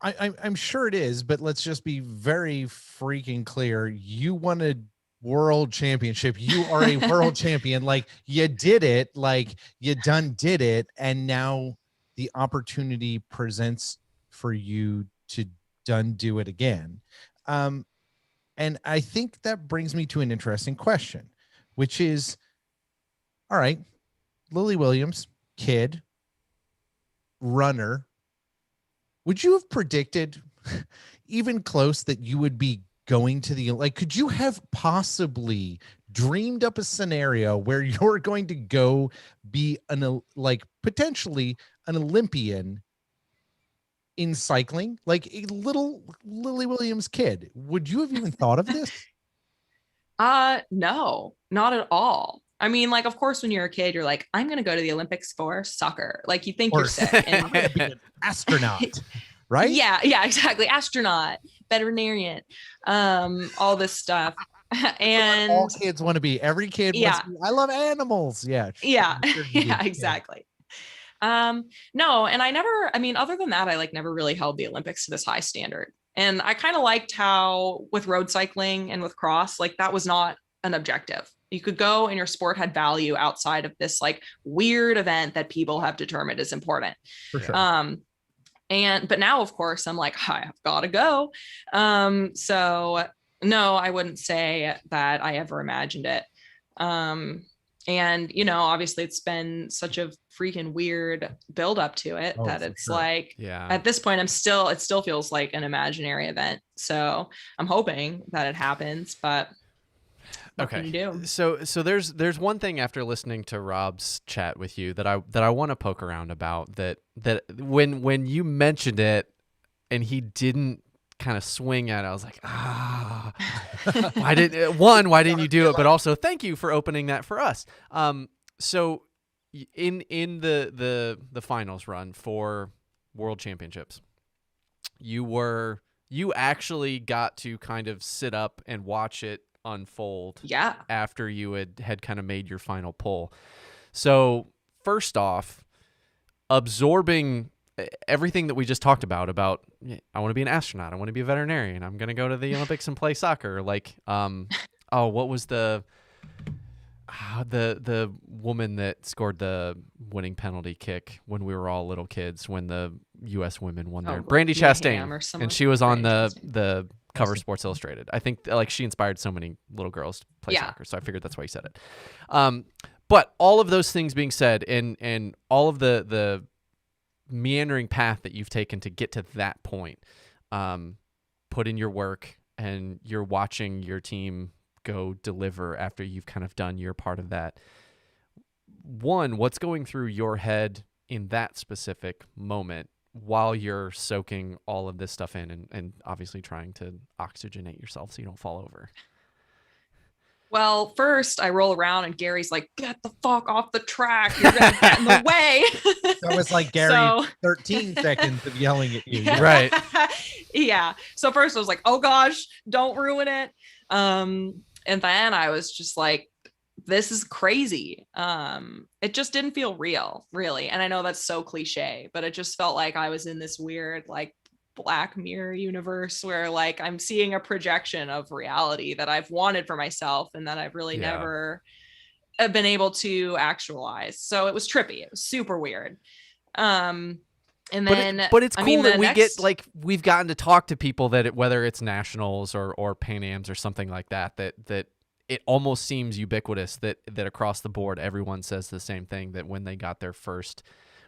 I'm sure it is, but let's just be very freaking clear. You won a world championship. You are a world champion. Like, you did it, like you did it. And now the opportunity presents for you to do it again. And I think that brings me to an interesting question, which is, all right, Lily Williams, kid, runner, would you have predicted even close that you would be going to the, like, could you have possibly dreamed up a scenario where you're going to go be potentially an Olympian in cycling, like a little Lily Williams kid? Would you have even thought of this? No, not at all. I mean, like, of course, when you're a kid, you're like, I'm going to go to the Olympics for soccer. Like, you think you're sick. And I'm going to be an astronaut, right? Yeah, exactly. Astronaut, veterinarian, all this stuff. And all kids want to be. Every kid wants to be, I love animals. Yeah. Yeah, exactly. No, and other than that, I like never really held the Olympics to this high standard. And I kind of liked how with road cycling and with cross, like that was not an objective. You could go and your sport had value outside of this like weird event that people have determined is important. For sure. But now, of course, I'm like, I've got to go. So no, I wouldn't say that I ever imagined it. And, you know, obviously it's been such a freaking weird build up to it that it's like, at this point, it still feels like an imaginary event. So I'm hoping that it happens, but what can you do? So there's one thing after listening to Rob's chat with you that I want to poke around about, that when you mentioned it and he didn't kind of swing at it, I was like, why didn't you do it? But also, thank you for opening that for us. So in the finals run for World Championships, you actually got to kind of sit up and watch it unfold. Yeah. After you had kind of made your final pull. So first off, absorbing everything that we just talked about I want to be an astronaut, I want to be a veterinarian, I'm going to go to the Olympics and play soccer. Like, what was the woman that scored the winning penalty kick when we were all little kids when the U.S. women won there? Brandy Chastain, and she was on the cover of Sports Illustrated. I think like she inspired so many little girls to play soccer, so I figured that's why you said it. But all of those things being said, and all of the meandering path that you've taken to get to that point, put in your work, and you're watching your team go deliver after you've kind of done your part of that. One, what's going through your head in that specific moment while you're soaking all of this stuff in and obviously trying to oxygenate yourself so you don't fall over? Well, first I roll around and Gary's like, get the fuck off the track. You're going to get in the way. That was like Gary 13 seconds of yelling at you. Yeah. Right. Yeah. So first I was like, oh gosh, don't ruin it. And then I was just like, this is crazy. It just didn't feel real, really. And I know that's so cliche, but it just felt like I was in this weird, like, Black Mirror universe where like I'm seeing a projection of reality that I've wanted for myself and that I've really never been able to actualize. So it was trippy. It was super weird. And then, but it's cool that we've gotten to talk to people that whether it's nationals or Pan Ams or something like that it almost seems ubiquitous that across the board everyone says the same thing, that when they got their first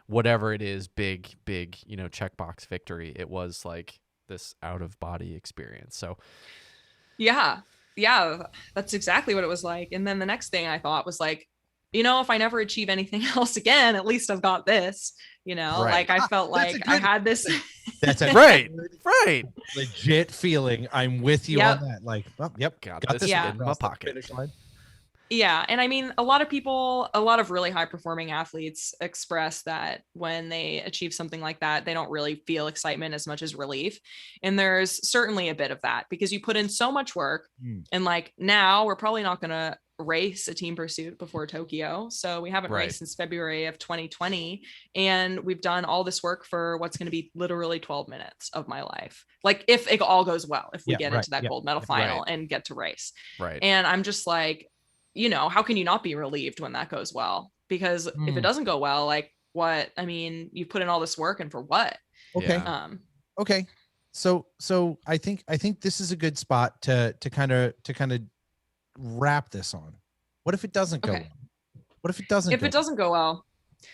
whatever it is, big, checkbox victory, it was like this out of body experience. So yeah, that's exactly what it was like. And then the next thing I thought was like, if I never achieve anything else again, at least I've got this, like I felt like I had this. That's a right. legit feeling. I'm with you on that. Like, got this in my pocket. Finish line. Yeah. And I mean, a lot of really high performing athletes express that when they achieve something like that, they don't really feel excitement as much as relief. And there's certainly a bit of that because you put in so much work and like now we're probably not going to race a team pursuit before Tokyo. So we haven't raced since February of 2020. And we've done all this work for what's going to be literally 12 minutes of my life. Like if it all goes well, if we get into that gold medal final and get to race. Right. And I'm just like, how can you not be relieved when that goes well? Because if it doesn't go well, like what? I mean, you put in all this work and for what? Okay. Okay. So I think this is a good spot to kind of wrap this on. What if it doesn't go well? What if it doesn't? If it doesn't go well,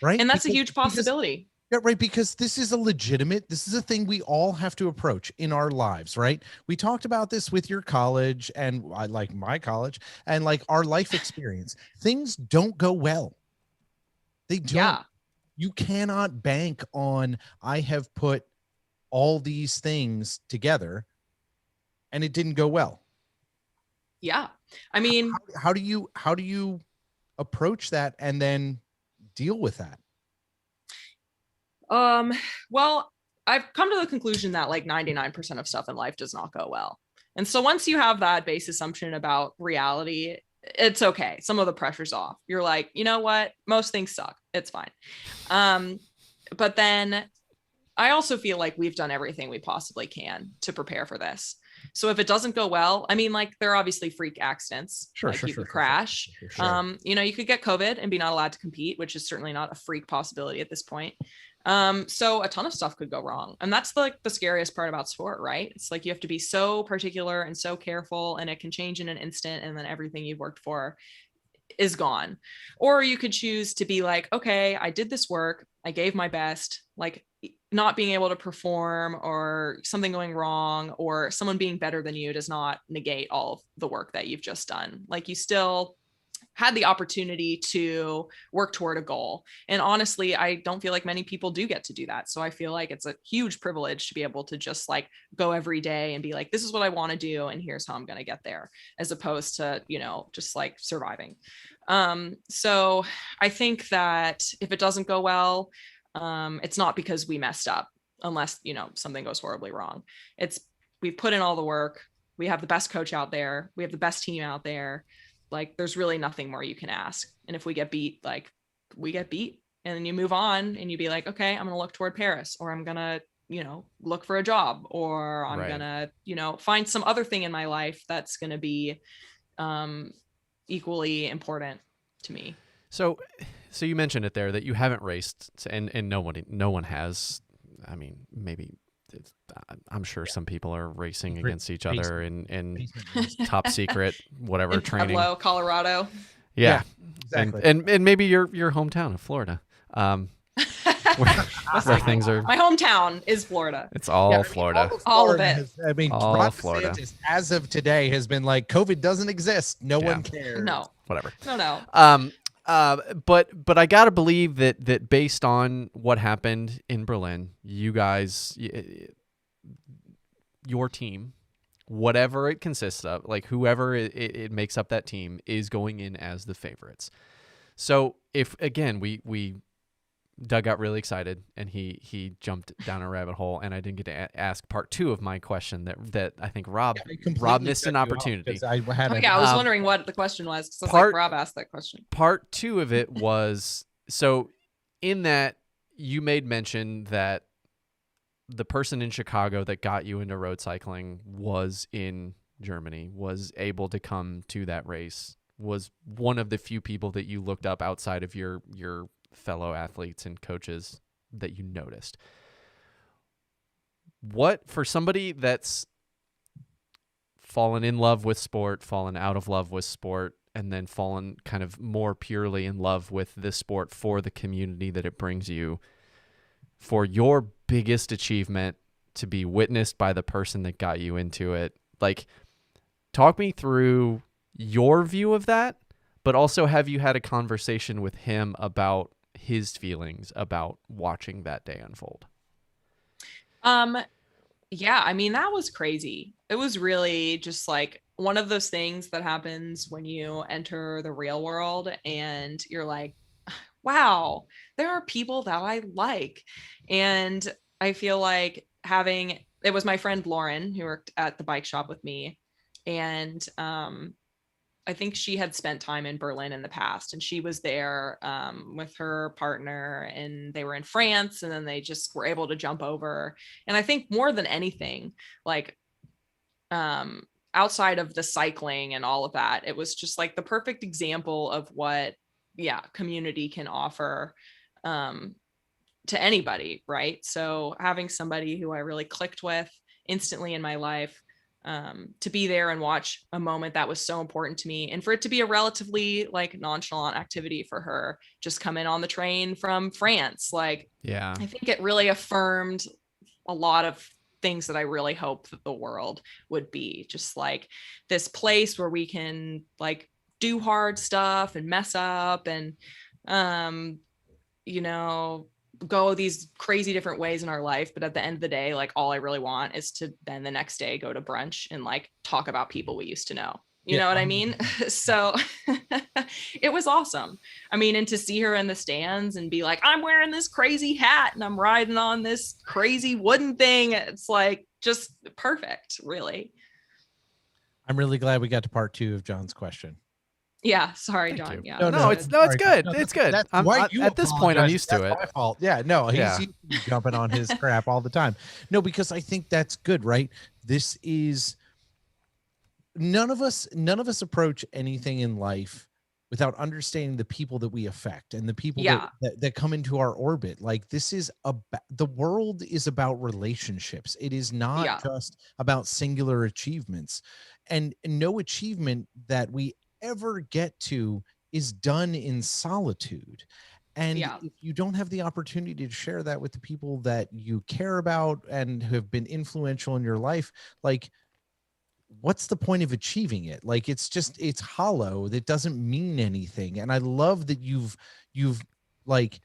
right? And that's a huge possibility. Yeah, right. Because this is a thing we all have to approach in our lives, right? We talked about this with your college and I like my college and like our life experience. Things don't go well. They don't. Yeah. You cannot bank on, I have put all these things together and it didn't go well. Yeah. I mean, how do you approach that and then deal with that? Well, I've come to the conclusion that like 99% of stuff in life does not go well. And so once you have that base assumption about reality, it's okay. Some of the pressure's off. You're like, you know what? Most things suck. It's fine. But then I also feel like we've done everything we possibly can to prepare for this. So if it doesn't go well, I mean, like there are obviously freak accidents. Sure, you could crash. Sure. You could get COVID and be not allowed to compete, which is certainly not a freak possibility at this point. So a ton of stuff could go wrong. And that's like the scariest part about sport, right? It's like you have to be so particular and so careful and it can change in an instant and then everything you've worked for is gone. Or you could choose to be like, okay, I did this work. I gave my best. Like not being able to perform or something going wrong or someone being better than you does not negate all of the work that you've just done. Like you still had the opportunity to work toward a goal. And honestly, I don't feel like many people do get to do that. So I feel like it's a huge privilege to be able to just like go every day and be like, this is what I want to do. And here's how I'm going to get there, as opposed to, just like surviving. So I think that if it doesn't go well, it's not because we messed up, unless, something goes horribly wrong. We've put in all the work. We have the best coach out there. We have the best team out there. Like there's really nothing more you can ask. And if we get beat, like we get beat, and then you move on and you be like, okay, I'm going to look toward Paris, or I'm going to, look for a job, or I'm going to, find some other thing in my life that's going to be equally important to me. So you mentioned it there that you haven't raced, and no one has. I mean, maybe I'm sure some people are racing against each other in top secret whatever training. Pueblo, Colorado. Yeah, exactly. And maybe your hometown of Florida. Where things are. My hometown is Florida. It's all Florida. All of it. All Florida. As of today, has been like, COVID doesn't exist. No one cares. No. Whatever. No. But I gotta believe that based on what happened in Berlin, you guys, your team, whatever it consists of, like whoever it makes up that team, is going in as the favorites. So if again we Doug got really excited and he jumped down a rabbit hole, and I didn't get to ask part 2 of my question that I think Rob missed an opportunity. I was wondering what the question was, because like Rob asked that question. Part 2 of it was, so in that you made mention that the person in Chicago that got you into road cycling was in Germany, was able to come to that race, was one of the few people that you looked up outside of your fellow athletes and coaches that you noticed. What, for somebody that's fallen in love with sport, fallen out of love with sport, and then fallen kind of more purely in love with this sport for the community that it brings you, for your biggest achievement to be witnessed by the person that got you into it, like, talk me through your view of that, but also have you had a conversation with him about his feelings about watching that day unfold? Yeah, I mean, that was crazy. It was really just like one of those things that happens when you enter the real world and you're like, wow, there are people that I like. And I feel like it was my friend Lauren who worked at the bike shop with me. And I think she had spent time in Berlin in the past, and she was there with her partner, and they were in France, and then they just were able to jump over. And I think more than anything, like outside of the cycling and all of that, it was just like the perfect example of what, community can offer to anybody, right? So having somebody who I really clicked with instantly in my life, to be there and watch a moment that was so important to me, and for it to be a relatively like nonchalant activity for her, just come in on the train from France. Like, I think it really affirmed a lot of things that I really hope that the world would be, just like this place where we can like do hard stuff and mess up and, go these crazy different ways in our life. But at the end of the day, like all I really want is to then the next day go to brunch and like talk about people we used to know. You know what I mean? So it was awesome. I mean, and to see her in the stands and be like, I'm wearing this crazy hat and I'm riding on this crazy wooden thing. It's like just perfect, really. I'm really glad we got to part 2 of John's question. Yeah, sorry, John. Yeah, it's good. It's good. At this point, I'm used to it. My fault. Yeah, no, he's jumping on his crap all the time. No, because I think that's good, right? This is none of us approach anything in life without understanding the people that we affect and the people that come into our orbit. Like, this is the world is about relationships. It is not just about singular achievements, and no achievement that we ever get to is done in solitude. And if you don't have the opportunity to share that with the people that you care about and have been influential in your life, like, what's the point of achieving it? Like, it's hollow. That doesn't mean anything. And I love that you've like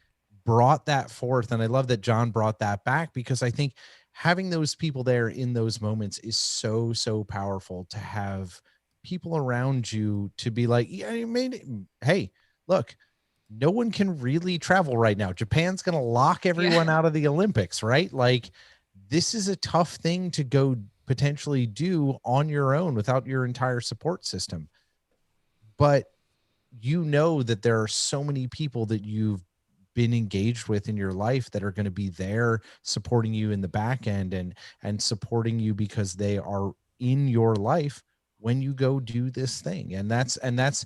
brought that forth. And I love that John brought that back, because I think having those people there in those moments is so, so powerful, to have people around you to be like, hey, look, no one can really travel right now. Japan's going to lock everyone out of the Olympics, right? Like, this is a tough thing to go potentially do on your own without your entire support system. But you know that there are so many people that you've been engaged with in your life that are going to be there supporting you in the back end and supporting you because they are in your life when you go do this thing. And that's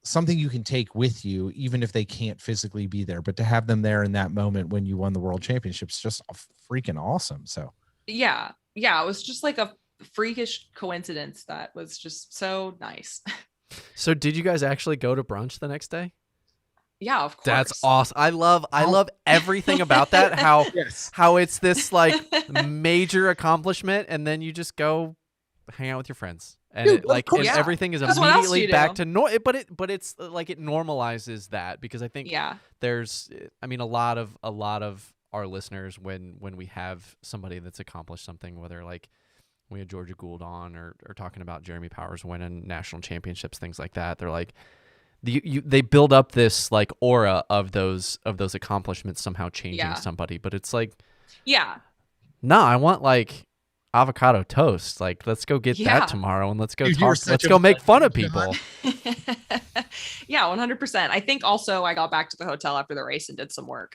something you can take with you, even if they can't physically be there, but to have them there in that moment when you won the world championships, just freaking awesome. So yeah, it was just like a freakish coincidence that was just so nice. So did you guys actually go to brunch the next day? Yeah, of course. That's awesome. I love everything about that. How how it's this like major accomplishment, and then you just go hang out with your friends, and Dude, and everything is immediately back to normal. But it's like it normalizes that, because I think there's, I mean, a lot of our listeners, when we have somebody that's accomplished something, whether like we had Georgia Gould on or talking about Jeremy Powers winning national championships, things like that, they're like, they build up this like aura of those accomplishments somehow changing somebody, but it's like, no, I want like avocado toast. Like, let's go get that tomorrow, and let's go let's go make fun of people. Yeah, 100%. I think also I got back to the hotel after the race and did some work.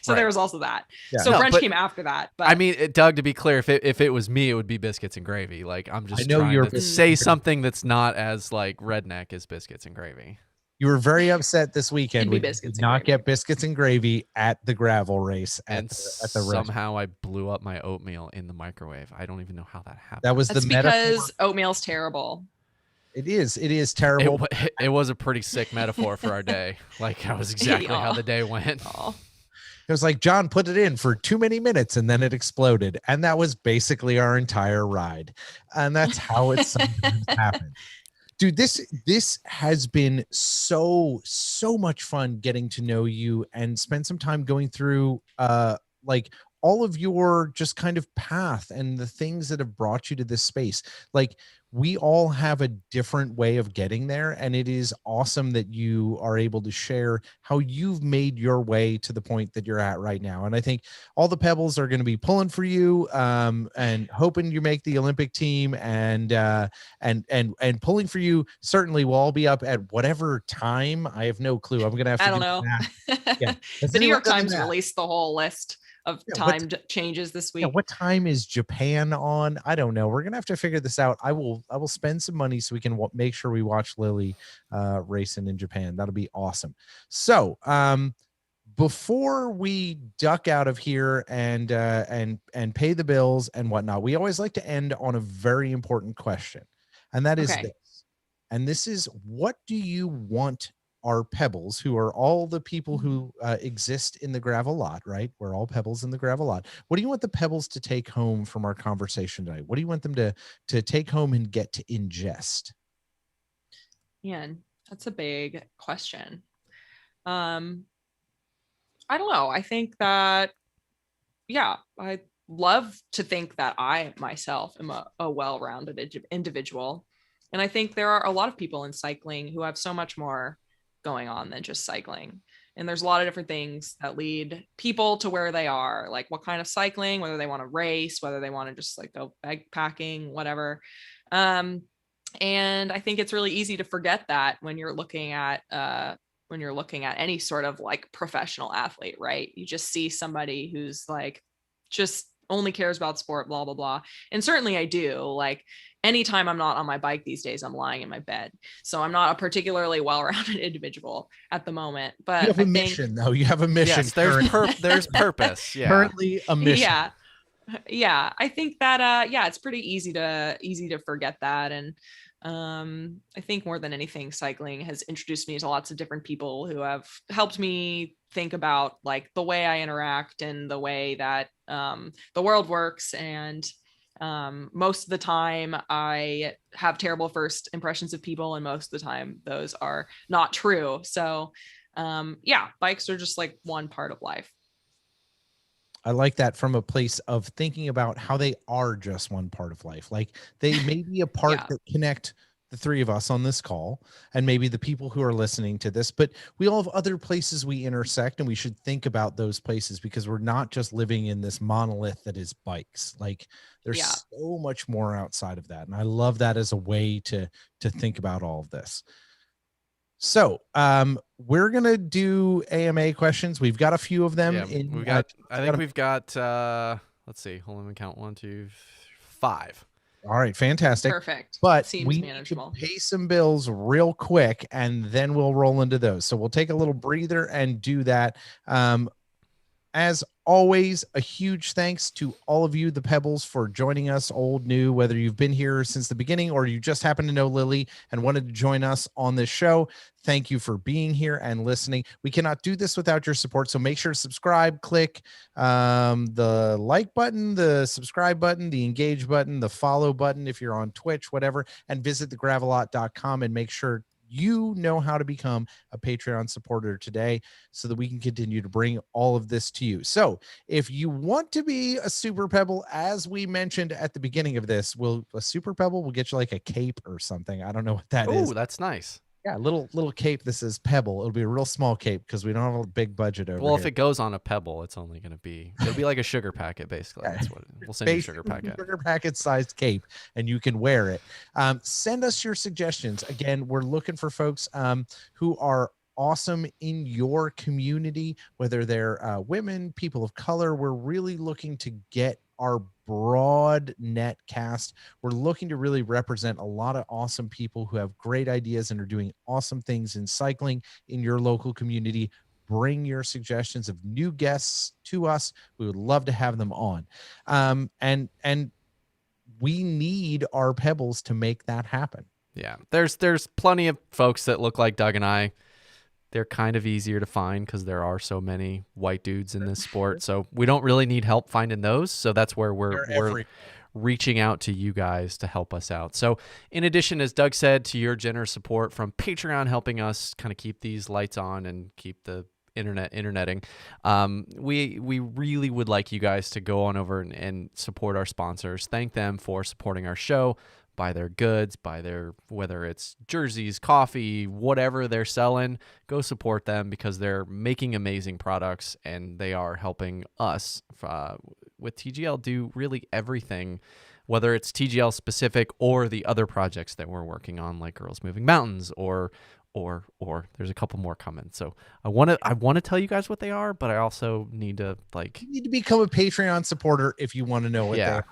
So there was also that. Yeah. So brunch came after that. But I mean, Doug, to be clear, if it was me, it would be biscuits and gravy. Like, I'm just trying to say something that's not as like redneck as biscuits and gravy. You were very upset this weekend. We did not get biscuits and gravy at the gravel race at the somehow I blew up my oatmeal in the microwave. I don't even know how that happened. That's because oatmeal's terrible. It is terrible. It was a pretty sick metaphor for our day. Like, that was exactly how the day went. It was like, John put it in for too many minutes and then it exploded. And that was basically our entire ride. And that's how it sometimes happens. Dude, this has been so much fun getting to know you and spend some time going through like all of your just kind of path and the things that have brought you to this space. Like, we all have a different way of getting there, and it is awesome that you are able to share how you've made your way to the point that you're at right now. And I think all the Pebbles are going to be pulling for you, and hoping you make the Olympic team, and pulling for you. Certainly, we'll all be up at whatever time. I have no clue. I'm going to have to. I don't know. Yeah. The New York Times released the whole list of timed changes this week. Yeah, what time is Japan on? I don't know. We're gonna have to figure this out. I will spend some money so we can make sure we watch Lily racing in Japan. That'll be awesome. So before we duck out of here and pay the bills and whatnot, we always like to end on a very important question, and that is this. And this is, what do you want our Pebbles, who are all the people who exist in the gravel lot, right? We're all Pebbles in the gravel lot. What do you want the Pebbles to take home from our conversation tonight? What do you want them to take home and get to ingest? Man, that's a big question. I don't know. I think that, I love to think that I myself am a well-rounded individual. And I think there are a lot of people in cycling who have so much more going on than just cycling. And there's a lot of different things that lead people to where they are, like what kind of cycling, whether they want to race, whether they want to just like go backpacking, whatever. And I think it's really easy to forget that when you're looking at any sort of like professional athlete, right? You just see somebody who's like just only cares about sport, blah, blah, blah. And certainly I do. Like, anytime I'm not on my bike these days, I'm lying in my bed. So I'm not a particularly well-rounded individual at the moment. But you have a mission, though. You have a mission. Yes, there's purpose. Yeah. Currently a mission. Yeah. I think that it's pretty easy to forget that. And I think more than anything, cycling has introduced me to lots of different people who have helped me think about like the way I interact and the way that the world works. And most of the time I have terrible first impressions of people, and most of the time those are not true. So bikes are just like one part of life. I like that, from a place of thinking about how they are just one part of life. Like, they may be a part that connect the three of us on this call, and maybe the people who are listening to this, but we all have other places we intersect, and we should think about those places, because we're not just living in this monolith that is bikes. Like, there's so much more outside of that. And I love that as a way to think about all of this. So we're gonna do AMA questions. We've got a few of them. Yeah, we've got. I think we've got. Let's see. Hold on, let me count. 1, 2, 5. All right, fantastic. Perfect. But Seems we manageable. need to pay some bills real quick, and then we'll roll into those. So we'll take a little breather and do that. As always, a huge thanks to all of you, the Pebbles, for joining us, old, new, whether you've been here since the beginning or you just happen to know Lily and wanted to join us on this show. Thank you for being here and listening. We cannot do this without your support, so make sure to subscribe, click the like button, the subscribe button, the engage button, the follow button if you're on Twitch, whatever, and visit thegravelot.com and make sure you know how to become a Patreon supporter today so that we can continue to bring all of this to you. So if you want to be a Super Pebble, as we mentioned at the beginning of this, a Super Pebble will get you like a cape or something. I don't know what that is. Oh, that's nice. Yeah, little cape. This is Pebble. It'll be a real small cape because we don't have a big budget over Well, here. if it goes on a Pebble, it's only going to be, it'll be like a sugar packet, basically. Yeah. That's what we'll send you a sugar packet. Sugar packet sized cape, and you can wear it. Send us your suggestions. Again, we're looking for folks who are awesome in your community, whether they're women, people of color. We're really looking to get our broad net cast. We're looking to really represent a lot of awesome people who have great ideas and are doing awesome things in cycling in your local community. Bring your suggestions of new guests to us. We would love to have them on. And we need our Pebbles to make that happen. Yeah, there's plenty of folks that look like Doug and I. They're kind of easier to find because there are so many white dudes in this sport. So we don't really need help finding those. So that's where we're reaching out to you guys to help us out. So in addition, as Doug said, to your generous support from Patreon, helping us kind of keep these lights on and keep the interneting, we really would like you guys to go on over and support our sponsors. Thank them for supporting our show. Buy their goods, whether it's jerseys, coffee, whatever they're selling, go support them because they're making amazing products and they are helping us with TGL do really everything, whether it's TGL specific or the other projects that we're working on, like Girls Moving Mountains or there's a couple more coming. So I want to tell you guys what they are, but I also need to you need to become a Patreon supporter if you want to know what they are.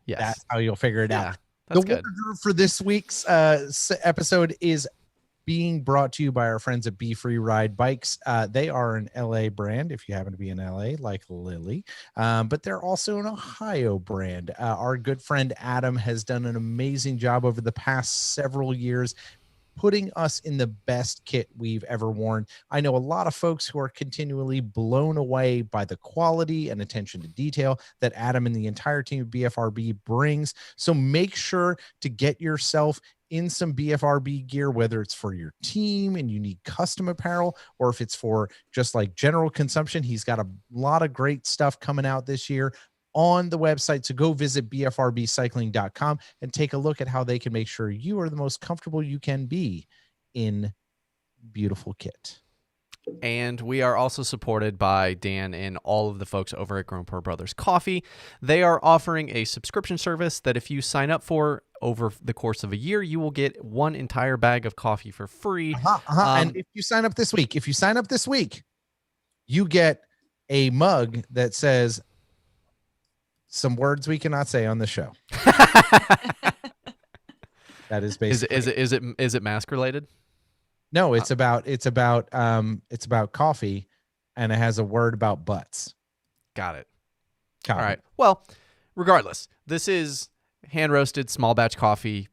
Yes. That's how you'll figure it out. That's the good. Order for this week's episode is being brought to you by our friends at Be Free Ride Bikes. They are an LA brand, if you happen to be in LA, like Lily, but they're also an Ohio brand. Our good friend Adam has done an amazing job over the past several years putting us in the best kit we've ever worn. I know a lot of folks who are continually blown away by the quality and attention to detail that Adam and the entire team of BFRB brings. So make sure to get yourself in some BFRB gear, whether it's for your team and you need custom apparel, or if it's for just like general consumption. He's got a lot of great stuff coming out this year on the website. So go visit bfrbcycling.com and take a look at how they can make sure you are the most comfortable you can be in beautiful kit. And we are also supported by Dan and all of the folks over at Grown Poor Brothers Coffee. They are offering a subscription service that if you sign up for over the course of a year, you will get one entire bag of coffee for free. And if you sign up this week, you get a mug that says some words we cannot say on the show. That is basically. Is it mask related? No, it's about coffee, and it has a word about butts. Got it. All right. Well, regardless, this is hand roasted small batch coffee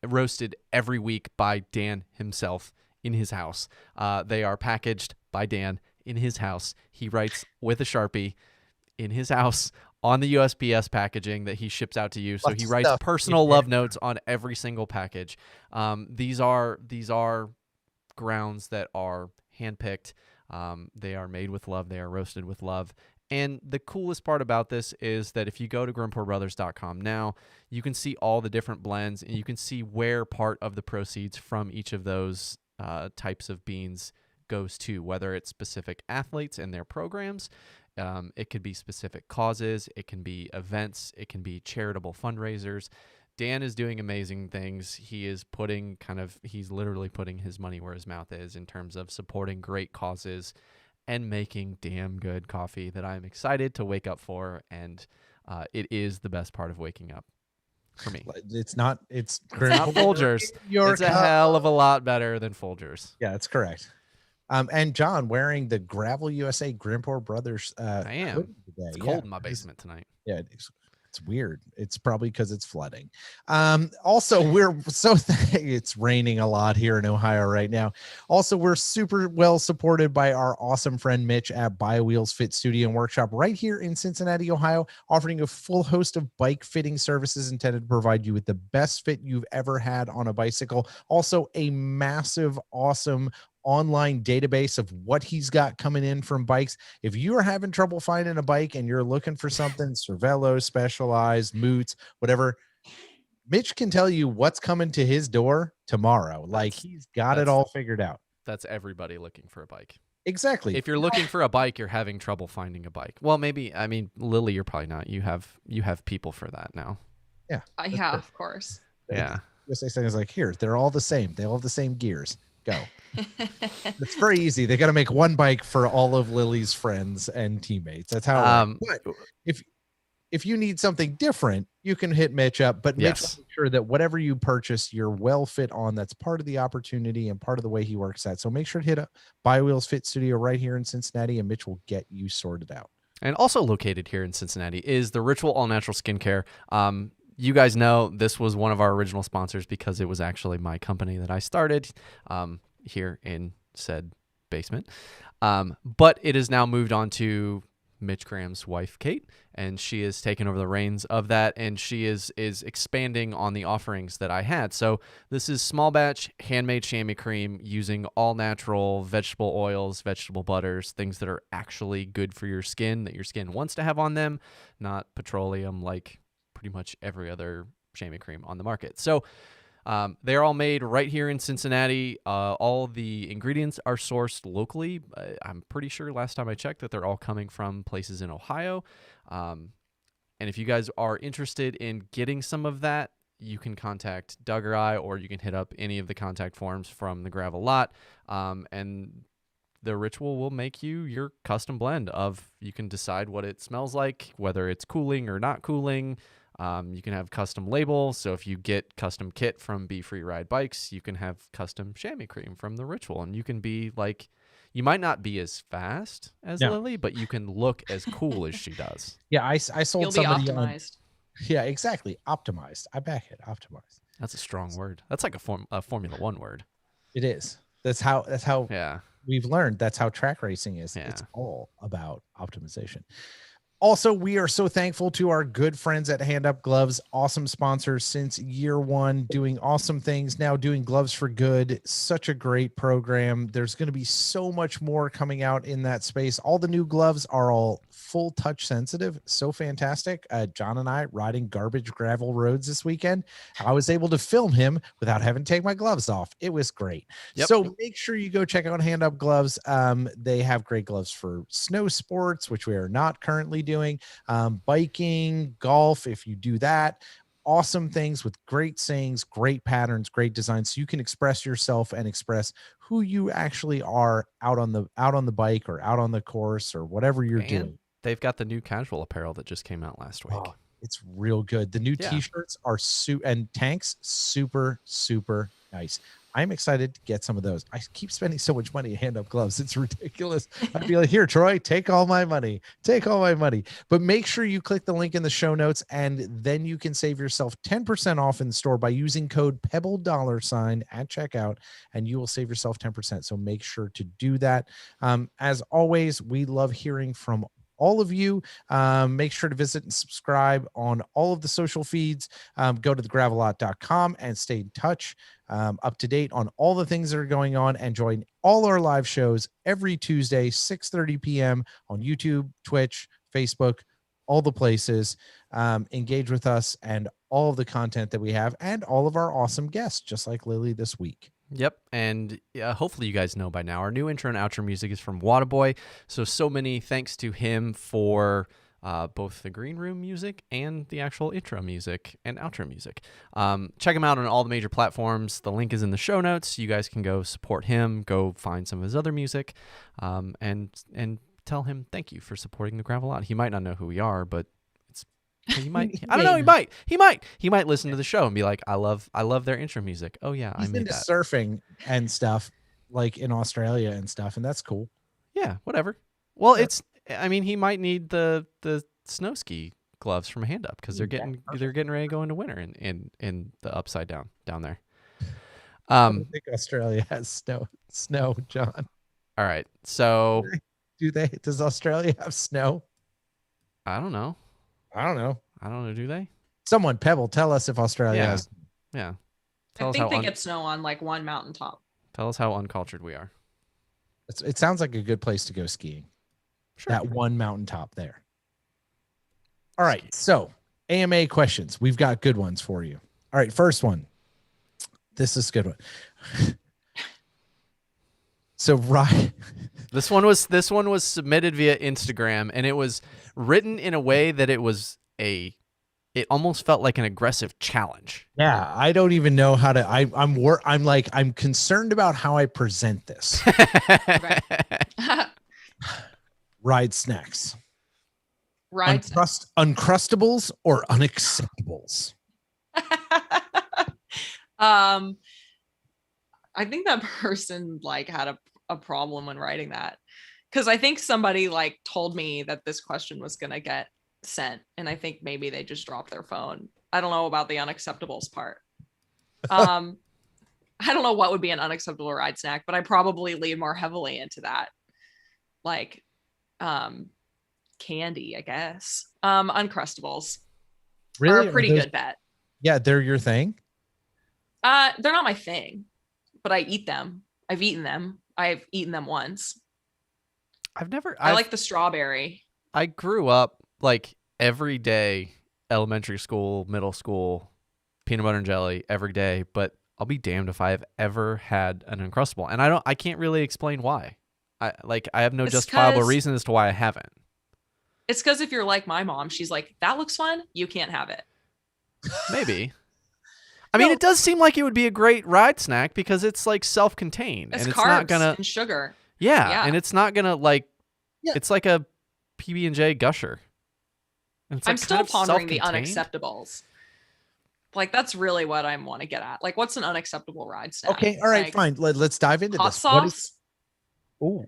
roasted every week by Dan himself in his house. They are packaged by Dan in his house. He writes with a Sharpie in his house on the USPS packaging that he ships out to you. So he writes personal love notes on every single package. These are grounds that are handpicked. They are made with love. They are roasted with love. And the coolest part about this is that if you go to grownpoorbrothers.com now, you can see all the different blends and you can see where part of the proceeds from each of those types of beans goes to, whether it's specific athletes and their programs. It could be specific causes. It can be events. It can be charitable fundraisers. Dan is doing amazing things. He's literally putting his money where his mouth is in terms of supporting great causes and making damn good coffee that I'm excited to wake up for. And it is the best part of waking up for me. It's not Folgers. It's a hell of a lot better than Folgers. Yeah, that's correct. And John wearing the Gravel USA Grimport Brothers. I am. Today. It's cold in my basement tonight. Yeah, it's weird. It's probably because it's flooding. Also, we're it's raining a lot here in Ohio right now. Also, we're super well supported by our awesome friend Mitch at BioWheels Fit Studio and Workshop right here in Cincinnati, Ohio, offering a full host of bike fitting services intended to provide you with the best fit you've ever had on a bicycle. Also, a massive, awesome online database of what he's got coming in from bikes. If you are having trouble finding a bike and you're looking for something, Cervelo, Specialized, Moots, whatever, Mitch can tell you what's coming to his door tomorrow. Like he's got it all figured out. That's everybody looking for a bike. Exactly. If you're looking for a bike, you're having trouble finding a bike. Well, maybe, I mean, Lily, you're probably not. You have people for that now. Yeah. Yeah, of course. Yeah. USA things like here, they're all the same. They all have the same gears. Go. It's very easy. They got to make one bike for all of Lily's friends and teammates. That's how. But if you need something different, you can hit Mitch up. But Mitch will make sure that whatever you purchase, you're well fit on. That's part of the opportunity and part of the way he works at. So make sure to hit up BioWheels Fit Studio right here in Cincinnati, and Mitch will get you sorted out. And also located here in Cincinnati is the Ritual All Natural Skincare. You guys know this was one of our original sponsors because it was actually my company that I started here in said basement. But it has now moved on to Mitch Graham's wife, Kate, and she has taken over the reins of that, and she is expanding on the offerings that I had. So this is small batch handmade chamois cream using all natural vegetable oils, vegetable butters, things that are actually good for your skin, that your skin wants to have on them, not petroleum like pretty much every other chamois cream on the market. So they're all made right here in Cincinnati. All the ingredients are sourced locally. I'm pretty sure last time I checked that they're all coming from places in Ohio. And if you guys are interested in getting some of that, you can contact Doug or I, or you can hit up any of the contact forms from the Gravel Lot. And the Ritual will make you your custom blend of, you can decide what it smells like, whether it's cooling or not cooling. You can have custom labels. So if you get custom kit from Be Free Ride Bikes, you can have custom chamois cream from the Ritual. And you can be like, you might not be as fast as Lily, but you can look as cool as she does. Yeah, I sold You'll be somebody optimized. Yeah, exactly. Optimized. I back it. Optimized. That's a strong word. That's like a Formula One word. It is. That's how yeah. We've learned. That's how track racing is. Yeah. It's all about optimization. Also, we are so thankful to our good friends at Hand Up Gloves, awesome sponsors since year one, doing awesome things, now doing Gloves for Good. Such a great program. There's going to be so much more coming out in that space. All the new gloves are all full touch sensitive. So fantastic. John and I riding garbage gravel roads this weekend. I was able to film him without having to take my gloves off. It was great. Yep. So make sure you go check out Hand Up Gloves. They have great gloves for snow sports, which we are not currently doing, biking, golf. If you do that, awesome things with great sayings, great patterns, great designs, so you can express yourself and express who you actually are out on the bike or out on the course or whatever you're doing. They've got the new casual apparel that just came out last week. Oh, it's real good. The new t-shirts are and tanks, super, super nice. I'm excited to get some of those. I keep spending so much money on Hand Up Gloves. It's ridiculous. I'd be like, here, Troy, take all my money. Take all my money. But make sure you click the link in the show notes, and then you can save yourself 10% off in the store by using code Pebble $ at checkout, and you will save yourself 10%. So make sure to do that. As always, we love hearing from all of you. Make sure to visit and subscribe on all of the social feeds. Go to thegravelot.com and stay in touch, up to date on all the things that are going on, and join all our live shows every Tuesday, 6:30 p.m. on YouTube, Twitch, Facebook, all the places. Engage with us and all of the content that we have, and all of our awesome guests, just like Lily this week. Yep, and hopefully you guys know by now, our new intro and outro music is from Waterboy. So many thanks to him for both the green room music and the actual intro music and outro music. Check him out on all the major platforms. The link is in the show notes. You guys can go support him, go find some of his other music, and tell him thank you for supporting the Gravel Out. He might not know who we are, but he might. I don't know. He might listen to the show and be like, I love their intro music. Oh yeah, He's I made into that. surfing and stuff, like in Australia and stuff, and that's cool. Yeah, whatever. Well, he might need the snow ski gloves from Hand Up because they're getting ready to go into winter in the upside down there. I don't think Australia has snow, John. All right. So does Australia have snow? I don't know. I don't know. Do they? Someone, Pebble, tell us if Australia has. Yeah. I think they get snow on like one mountaintop. Tell us how uncultured we are. It sounds like a good place to go skiing. Sure. That one mountaintop there. All right. So AMA questions. We've got good ones for you. All right. First one. This is a good one. So right. This one was submitted via Instagram, and it was written in a way that it almost felt like an aggressive challenge. Yeah, I don't even know how to. I'm concerned about how I present this. Ride snacks. Uncrustables or unacceptables? I think that person like had a problem when writing that, because I think somebody like told me that this question was gonna get sent, and I think maybe they just dropped their phone. I don't know about the unacceptables part. I don't know what would be an unacceptable ride snack, but I probably lean more heavily into that, like candy, I guess. Uncrustables Really? are a pretty good bet. Yeah, they're your thing. They're not my thing, but I eat them. I've eaten them once. I like the strawberry. I grew up like every day, elementary school, middle school, peanut butter and jelly every day, but I'll be damned if I've ever had an Uncrustable. And I can't really explain why. I have no justifiable reason as to why I haven't. It's because if you're like my mom, she's like, that looks fun, you can't have it. Maybe. I mean, it does seem like it would be a great ride snack because it's like self-contained. It's and it's carbs not gonna and sugar. Yeah, and it's not gonna like it's like a PB&J Gusher. And it's I'm like still pondering the self-contained. unacceptables. Like that's really what I want to get at. Like, what's an unacceptable ride snack? Okay, all right, like, fine. Let's dive into hot this. sauce. Oh,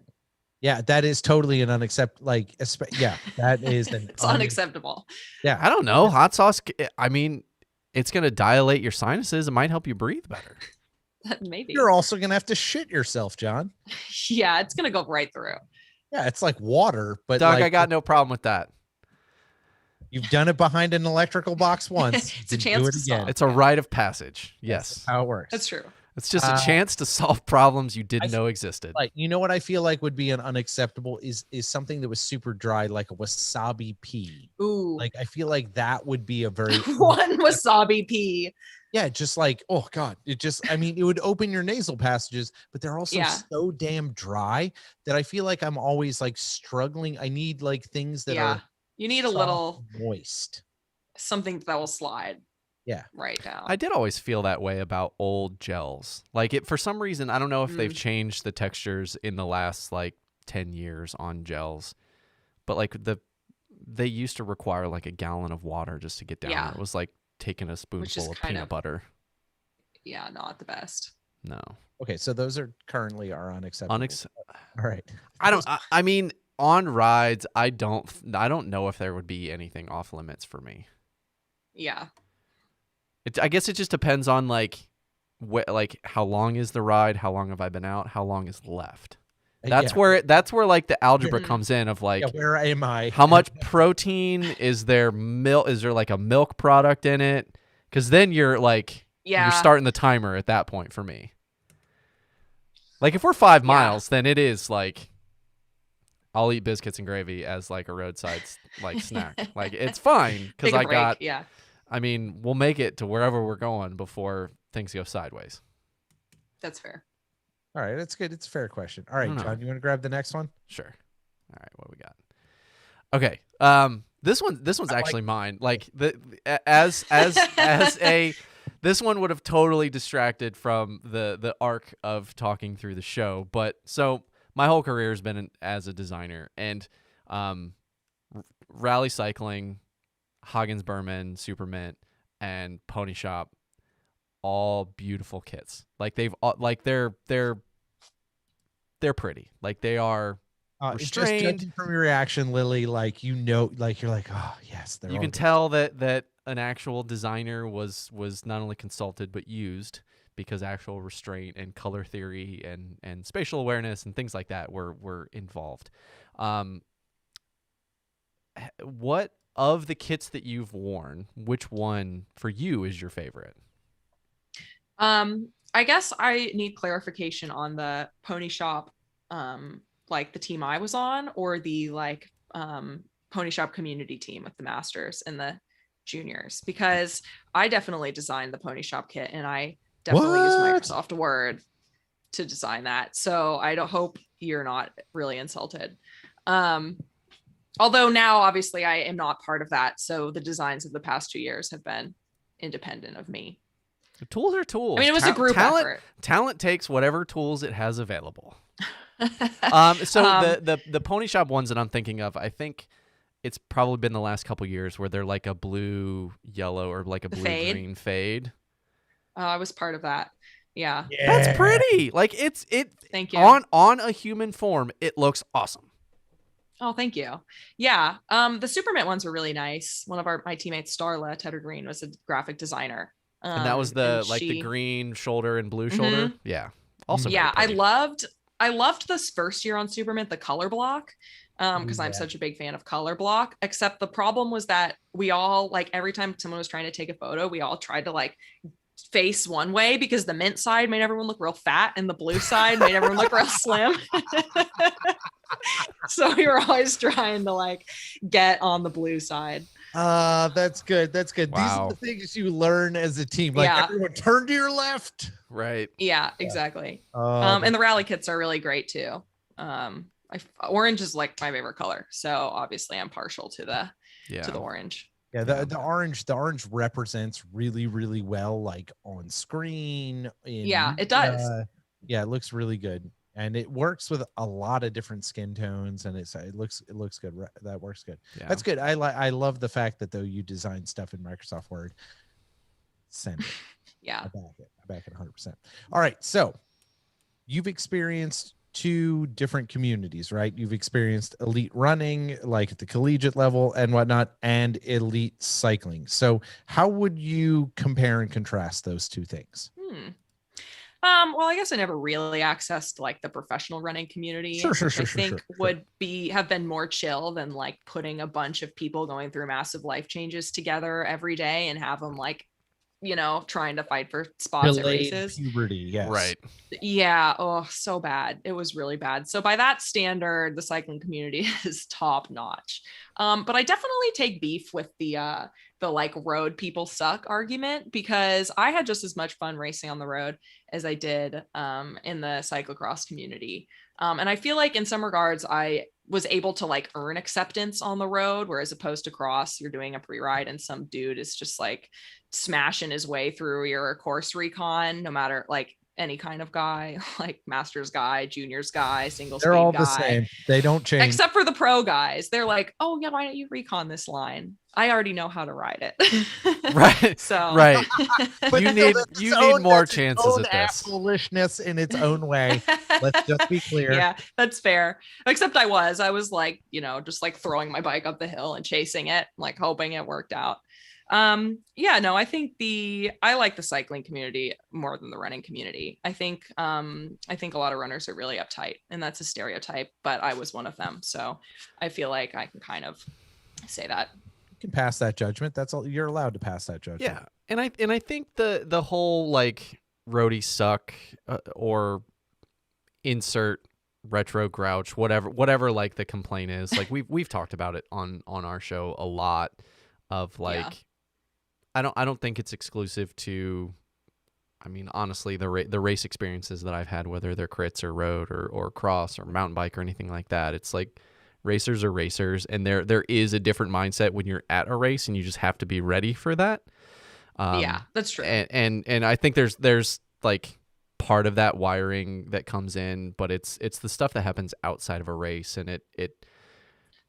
yeah, that is totally an unacceptable. Like, yeah, that is an. It's unacceptable. Yeah, I don't know. Hot sauce. I mean, it's gonna dilate your sinuses. It might help you breathe better. Maybe. You're also gonna have to shit yourself, John. Yeah, it's gonna go right through. Yeah, it's like water, but Doug, like, I got no problem with that. You've done it behind an electrical box once. It's a chance to solve. It's a rite of passage. Yes. That's how it works. That's true. It's just a chance to solve problems you didn't know existed. Like, you know what I feel like would be an unacceptable is something that was super dry, like a wasabi pea. Ooh. Like, I feel like that would be a very one wasabi pea. Yeah, just like, oh God, it would open your nasal passages, but they're also so damn dry that I feel like I'm always like struggling. I need like things that are you need a little moist. Something that will slide. Yeah. Right down. I did always feel that way about old gels. Like it for some reason, I don't know if they've changed the textures in the last like 10 years on gels, but like they used to require like a gallon of water just to get down there. It was like taking a spoonful of peanut butter. Yeah, not the best. No. Okay, so those are currently unacceptable. All right. I mean, on rides, I don't know if there would be anything off limits for me. Yeah. I guess it just depends on like how long is the ride, how long have I been out, how long is left. That's where like the algebra comes in of like where am I? How much protein is there? Is there like a milk product in it? Because then you're like you're starting the timer at that point for me. Like if we're 5 miles, then it is like I'll eat biscuits and gravy as like a roadside like snack. Like it's fine because I got. I mean, we'll make it to wherever we're going before things go sideways. That's fair. All right, that's good. It's a fair question. All right, John, you want to grab the next one? Sure. All right, what we got? Okay. This one's actually mine. Like as a this one would have totally distracted from the arc of talking through the show. But so my whole career has been as a designer, and rally cycling, Hagens Berman, Supermint, and Pony Shop, all beautiful kits. Like they're pretty. Like they are Just restrained. judging from your reaction, Lily, like like you're like, oh yes, they're. You can good. tell that an actual designer was not only consulted but used, because actual restraint and color theory and spatial awareness and things like that were involved. What of the kits that you've worn, which one for you is your favorite? I guess I need clarification on the Pony Shop, like the team I was on, or the Pony Shop community team with the masters and the juniors, because I definitely designed the Pony Shop kit and I definitely used Microsoft Word to design that. So I don't hope you're not really insulted. Although now obviously I am not part of that. So the designs of the past 2 years have been independent of me. The tools are tools. I mean, it was a group effort. Talent takes whatever tools it has available. The Pony Shop ones that I'm thinking of, I think it's probably been the last couple years where they're like a blue yellow or like a blue green fade. Oh, I was part of that. Yeah. That's pretty. Like it Thank you. On a human form, it looks awesome. Oh, thank you. Yeah. The Supermint ones were really nice. One of my teammates, Starla Tedder Green, was a graphic designer. And that was the green shoulder and blue shoulder. Yeah. Also. Yeah. I loved this first year on Supermint, the color block. Because I'm such a big fan of color block, except the problem was that we all, like, every time someone was trying to take a photo, we all tried to like face one way, because the mint side made everyone look real fat and the blue side made everyone look real slim. So we were always trying to like get on the blue side. That's good. Wow. These are the things you learn as a team. Like everyone turn to your left. Right. Yeah, exactly. And the rally kits are really great too. Orange is like my favorite color, so obviously I'm partial to the orange. Yeah, the orange represents really, really well, like on screen. It does. It looks really good, and it works with a lot of different skin tones, and it looks good. That works good. Yeah. That's good. I love the fact that though you design stuff in Microsoft Word. Send it. Yeah, I back it 100%. All right, so you've experienced 2 different communities, right? You've experienced elite running, like at the collegiate level and whatnot, and elite cycling. So how would you compare and contrast those 2 things? Well, I guess I never really accessed like the professional running community. I think would have been more chill than like putting a bunch of people going through massive life changes together every day and have them like, trying to fight for spots at races. Puberty, yes. Right. Yeah. Oh, so bad. It was really bad. So by that standard, the cycling community is top notch. But I definitely take beef with the like road people suck argument, because I had just as much fun racing on the road as I did in the cyclocross community. And I feel like in some regards, I was able to like earn acceptance on the road, whereas opposed to cross, you're doing a pre-ride and some dude is just like smashing his way through your course recon, no matter like any kind of guy, like masters guy, juniors guy, single speed guy. They're all the same. They don't change. Except for the pro guys. They're like, oh yeah, why don't you recon this line? I already know how to ride it. Right. So right. But you need more chances at this. Foolishness in its own way. Let's just be clear. Yeah, that's fair. Except I was like, just like throwing my bike up the hill and chasing it, like hoping it worked out. I think I like the cycling community more than the running community. I think a lot of runners are really uptight, and that's a stereotype, but I was one of them. So I feel like I can kind of say that. You can pass that judgment. That's all. You're allowed to pass that judgment. Yeah. And I think the whole like roadies suck or insert retro grouch, whatever like the complaint is, like we've talked about it on our show a lot of like, I don't think it's exclusive to, I mean, honestly, the race experiences that I've had, whether they're crits or road or cross or mountain bike or anything like that. It's like racers are racers, and there is a different mindset when you're at a race, and you just have to be ready for that. Yeah, that's true. And I think there's like part of that wiring that comes in, but it's the stuff that happens outside of a race, and it.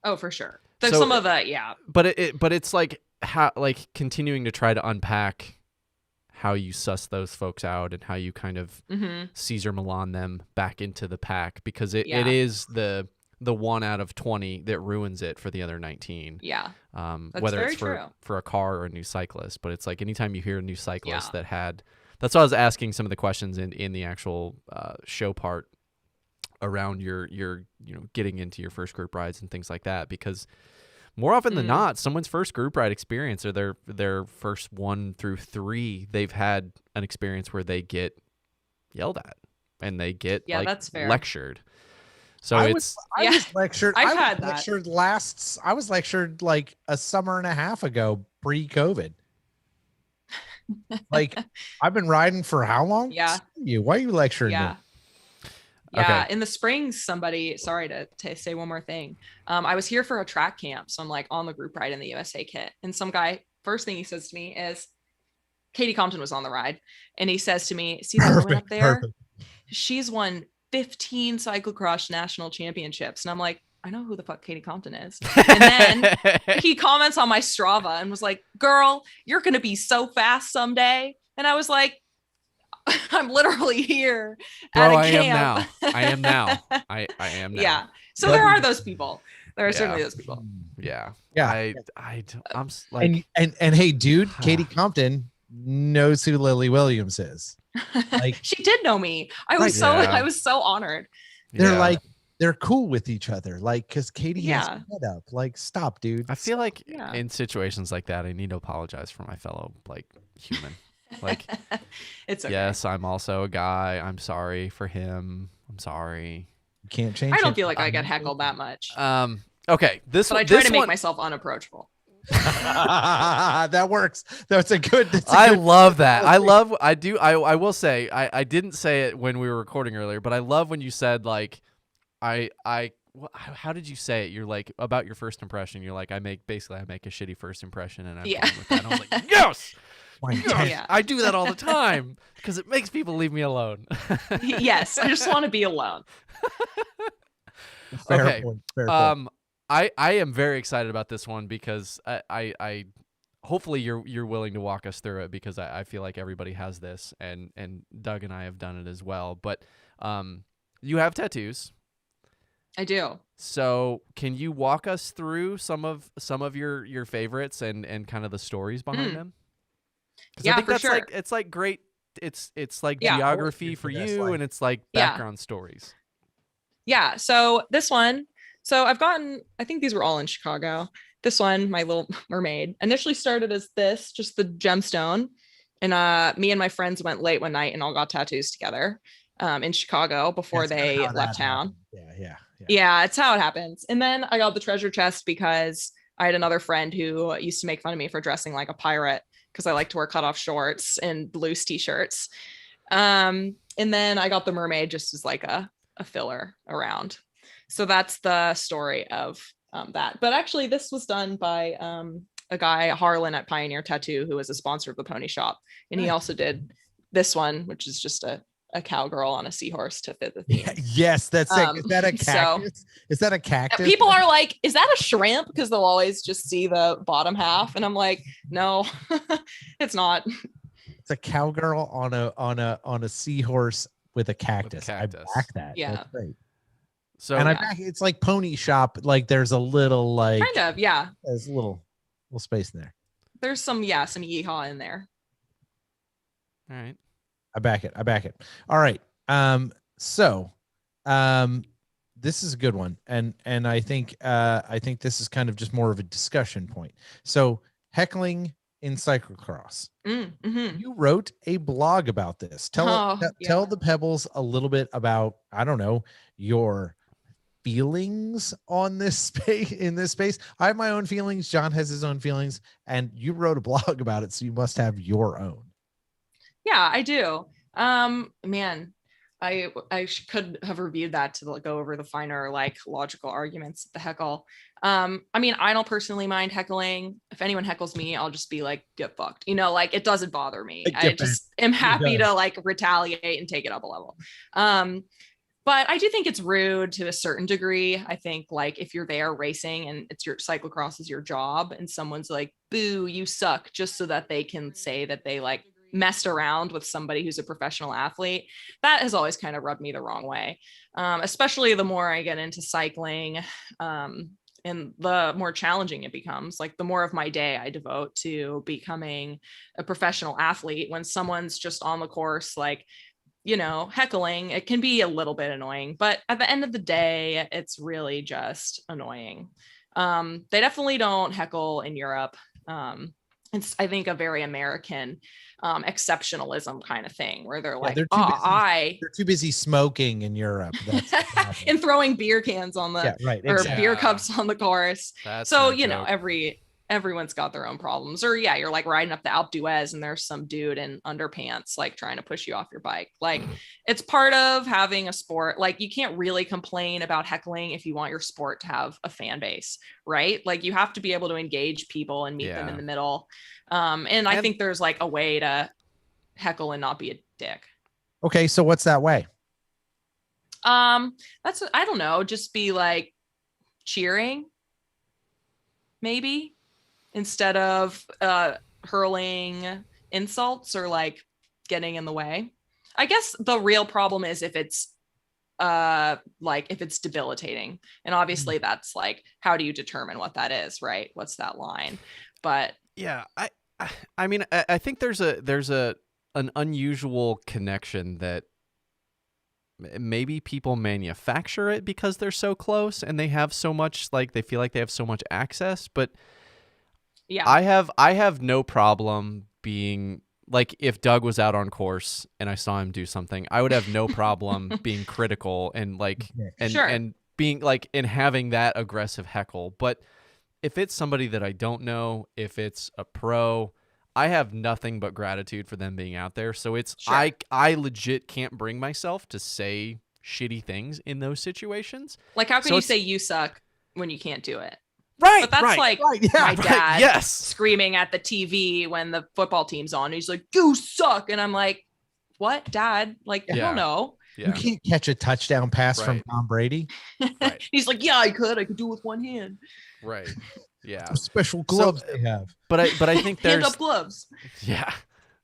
Oh, for sure. There's some of that, yeah. But it's like how like continuing to try to unpack how you suss those folks out and how you kind of Caesar Milan them back into the pack, because it is the 1 out of 20 that ruins it for the other 19. Yeah. Whether it's for a car or a new cyclist, but it's like anytime you hear a new cyclist that had, that's why I was asking some of the questions in the actual show part around your getting into your first group rides and things like that, because more often than not, someone's first group ride experience, or their first 1 through 3, they've had an experience where they get yelled at and they get that's fair. lectured. So I was lectured. I was lectured like a summer and a half ago, pre-COVID. Like, I've been riding for how long? Yeah. Why are you lecturing me? Yeah, Okay. in the spring, somebody, sorry to say one more thing. I was here for a track camp. So I'm like on the group ride in the USA kit. And some guy, first thing he says to me is, Katie Compton was on the ride. And he says to me, see that woman up there? She's won 15 cyclocross national championships. And I'm like, I know who the fuck Katie Compton is. And then he comments on my Strava and was like, girl, you're going to be so fast someday. And I was like, I'm literally here at a camp. I am now. I am now. Yeah. So there are those people. There are certainly those people. Yeah. Yeah. I'm like, and hey, dude, Katie Compton knows who Lily Williams is. Like, she did know me. I was so honored. They're cool with each other. Like, cause Katie has her head up. Like, stop, dude. I feel like in situations like that, I need to apologize for my fellow like human. Like, it's okay. Yes, I'm also a guy. I'm sorry for him. I'm sorry. You can't change. I don't feel like I get heckled that much. Okay. But I try to make myself unapproachable. That works. That's a good. I love that. I will say, I didn't say it when we were recording earlier, but I love when you said like, how did you say it? You're like, about your first impression. You're like, I make a shitty first impression, and I'm fine with that. And I was like, yes. I do that all the time because it makes people leave me alone. Yes, I just want to be alone. Fair point. I am very excited about this one because I hopefully you're willing to walk us through it, because I feel like everybody has this, and Doug and I have done it as well. But you have tattoos. I do. So can you walk us through some of your favorites and kind of the stories behind them? Yeah, I think for sure. It's like great. It's like geography for you, and it's like background stories. Yeah. So this one, I think these were all in Chicago. This one, My Little Mermaid, initially started as this, just the gemstone. And me and my friends went late one night and all got tattoos together in Chicago before they left town. Yeah, it's how it happens. And then I got the treasure chest because I had another friend who used to make fun of me for dressing like a pirate, because I like to wear cutoff shorts and loose t-shirts. And then I got the mermaid just as like a filler around. So that's the story of that. But actually this was done by a guy, Harlan at Pioneer Tattoo, who was a sponsor of the pony shop. And he also did this one, which is just a cowgirl on a seahorse to fit the theme. Yes, that's it. Is that a cactus? Is that a cactus? People are like, is that a shrimp? Because they'll always just see the bottom half. And I'm like, no, it's not. It's a cowgirl on a seahorse with a cactus. I back that. Yeah. That's great. So and I back it's like pony shop. Like there's a little like kind of, yeah. There's a little space in there. There's some yeehaw in there. All right. I back it. All right. So this is a good one. And I think this is kind of just more of a discussion point. So heckling in cyclocross. You wrote a blog about this. Tell the Pebbles a little bit about, I don't know, your feelings on this space. In this space, I have my own feelings. John has his own feelings, and you wrote a blog about it, so you must have your own. Yeah, I do. Man, could have reviewed that to go over the finer like logical arguments of the heckle. I mean, I don't personally mind heckling. If anyone heckles me, I'll just be like, get fucked. You know, like it doesn't bother me. I just am happy to like retaliate and take it up a level. But I do think it's rude to a certain degree. I think like if you're there racing and it's your cyclocross is your job and someone's like, boo, you suck, just so that they can say that they like messed around with somebody who's a professional athlete, that has always kind of rubbed me the wrong way. Especially the more I get into cycling, and the more challenging it becomes. Like the more of my day I devote to becoming a professional athlete, when someone's just on the course, like, you know, heckling, it can be a little bit annoying, but at the end of the day, it's really just annoying. They definitely don't heckle in Europe. It's, I think, a very American exceptionalism kind of thing where they're like, they're too busy smoking in Europe. That's and throwing beer cans on the or beer cups on the course. That's so, you know, everyone's got their own problems. Or yeah, you're like riding up the Alpe d'Huez and there's some dude in underpants like trying to push you off your bike. Like it's part of having a sport. Like you can't really complain about heckling if you want your sport to have a fan base, right? Like you have to be able to engage people and meet them in the middle. And I think there's like a way to heckle and not be a dick. Okay, so what's that way? That's, I don't know, just be like cheering maybe, instead of hurling insults or like getting in the way. I guess the real problem is if it's like if it's debilitating, and obviously that's like, how do you determine what that is, right? What's that line? But yeah, I mean, I think there's an unusual connection that maybe people manufacture it because they're so close and they have so much, like they feel like they have so much access. But yeah, I have no problem being like, if Doug was out on course and I saw him do something, I would have no problem being critical and like and being like and having that aggressive heckle. But if it's somebody that I don't know, if it's a pro, I have nothing but gratitude for them being out there. So it's I legit can't bring myself to say shitty things in those situations. Like how can you say you suck when you can't do it? Right. But that's my dad screaming at the TV when the football team's on. He's like, you suck. And I'm like, what, Dad? Like, I don't know. Yeah. You can't catch a touchdown pass from Tom Brady. He's like, yeah, I could do it with one hand. Right. Yeah. Some special gloves they have. But I think there's hand up gloves. Yeah.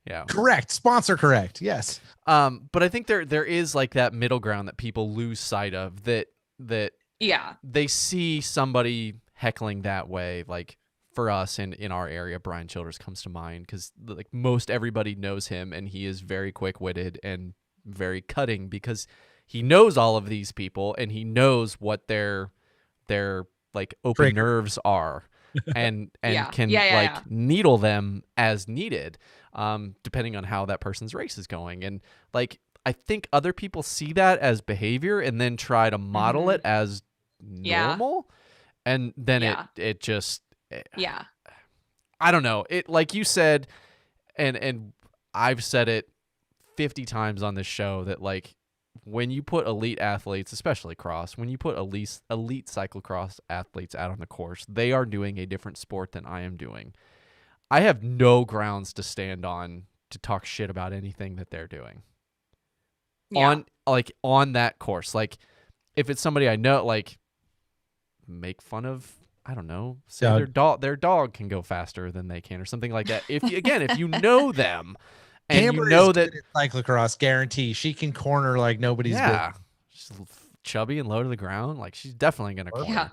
Yeah. Correct. Sponsor correct. Yes. But I think there is like that middle ground that people lose sight of, that they see somebody heckling that way. Like for us in our area, Brian Childers comes to mind because like most everybody knows him and he is very quick-witted and very cutting because he knows all of these people and he knows what their like open nerves are and can like needle them as needed, depending on how that person's race is going. And like I think other people see that as behavior and then try to model it as normal. And then it just I don't know. It, like you said, and I've said it 50 times on this show, that like when you put elite athletes, especially cross, when you put elite cyclocross athletes out on the course, they are doing a different sport than I am doing. I have no grounds to stand on to talk shit about anything that they're doing on that course. Like if it's somebody I know, like make fun of, I don't know, say their dog can go faster than they can or something like that. If you know them and Amber you know is that good at cyclocross, guarantee she can corner like nobody's business. She's chubby and low to the ground, like she's definitely gonna corner.